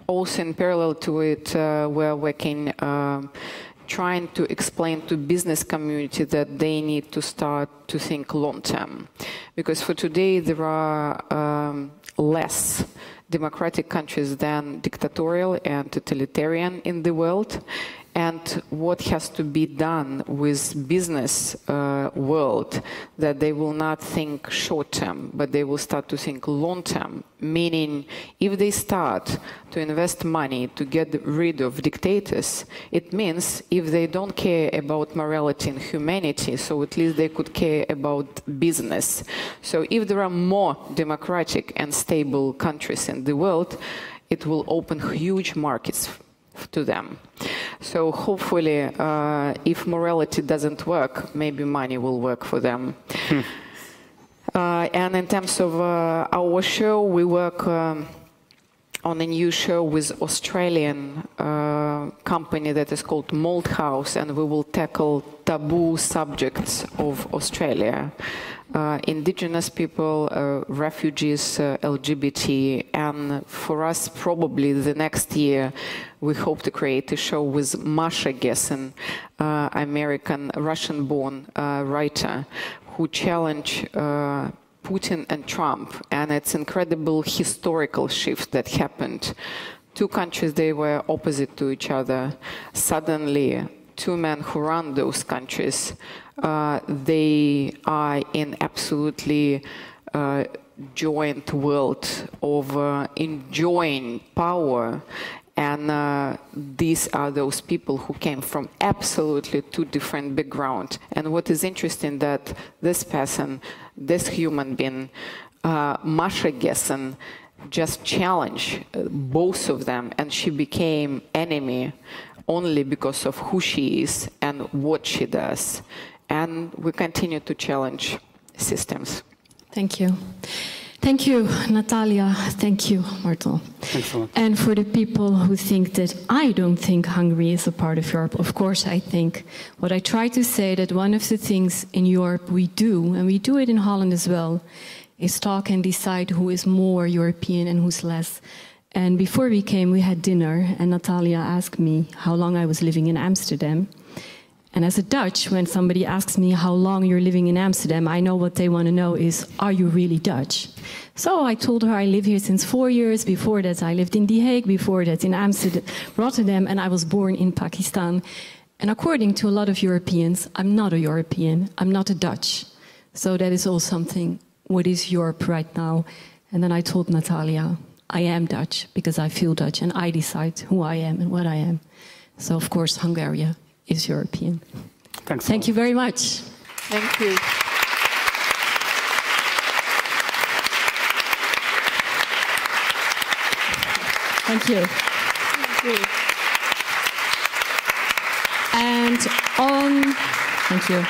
Also, in parallel to it, we're working, trying to explain to business community that they need to start to think long term, because for today there are less democratic countries than dictatorial and totalitarian in the world. and what has to be done with business world, that they will not think short-term, but they will start to think long-term, meaning if they start to invest money to get rid of dictators, it means if they don't care about morality and humanity, so at least they could care about business. So if there are more democratic and stable countries in the world, it will open huge markets to them. So hopefully, if morality doesn't work, maybe money will work for them. And in terms of our show, we work on a new show with Australian company that is called Mold House, and we will tackle taboo subjects of Australia. Indigenous people, refugees, LGBT, and for us probably the next year we hope to create a show with Masha Gessen, American, Russian-born writer, who challenge Putin and Trump, and it's incredible historical shift that happened. Two countries, they were opposite to each other. Suddenly, two men who run those countries, they are in absolutely joint world of enjoying power. And these are those people who came from absolutely two different backgrounds. And what is interesting that this person, this human being, Masha Gessen, just challenged both of them, and she became enemy only because of who she is and what she does. And we continue to challenge systems. Thank you. Thank you, Natalia. Thank you, Martel. Thanks a lot. And for the people who think that I don't think Hungary is a part of Europe, of course I think. What I try to say that one of the things in Europe we do, and we do it in Holland as well, is talk and decide who is more European and who's less. And before we came, we had dinner, and Natalia asked me how long I was living in Amsterdam. And as a Dutch, when somebody asks me how long you're living in Amsterdam, I know what they want to know is, are you really Dutch? So I told her I live here since 4 years. Before that, I lived in The Hague. Before that, in Amsterdam, Rotterdam, and I was born in Pakistan. And according to a lot of Europeans, I'm not a European. I'm not a Dutch. So that is all something. What is Europe right now? And then I told Natalia, I am Dutch because I feel Dutch and I decide who I am and what I am. So of course, Hungary is European. Thanks. Thank you very much. Thank you. Thank you. Thank you.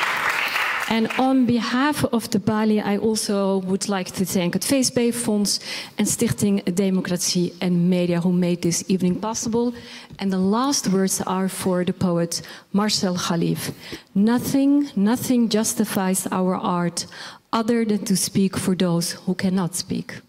And on behalf of the Balie, I also would like to thank het VSB Fonds and Stichting Democratie en Media who made this evening possible. And the last words are for the poet Marcel Khalif. Nothing justifies our art other than to speak for those who cannot speak.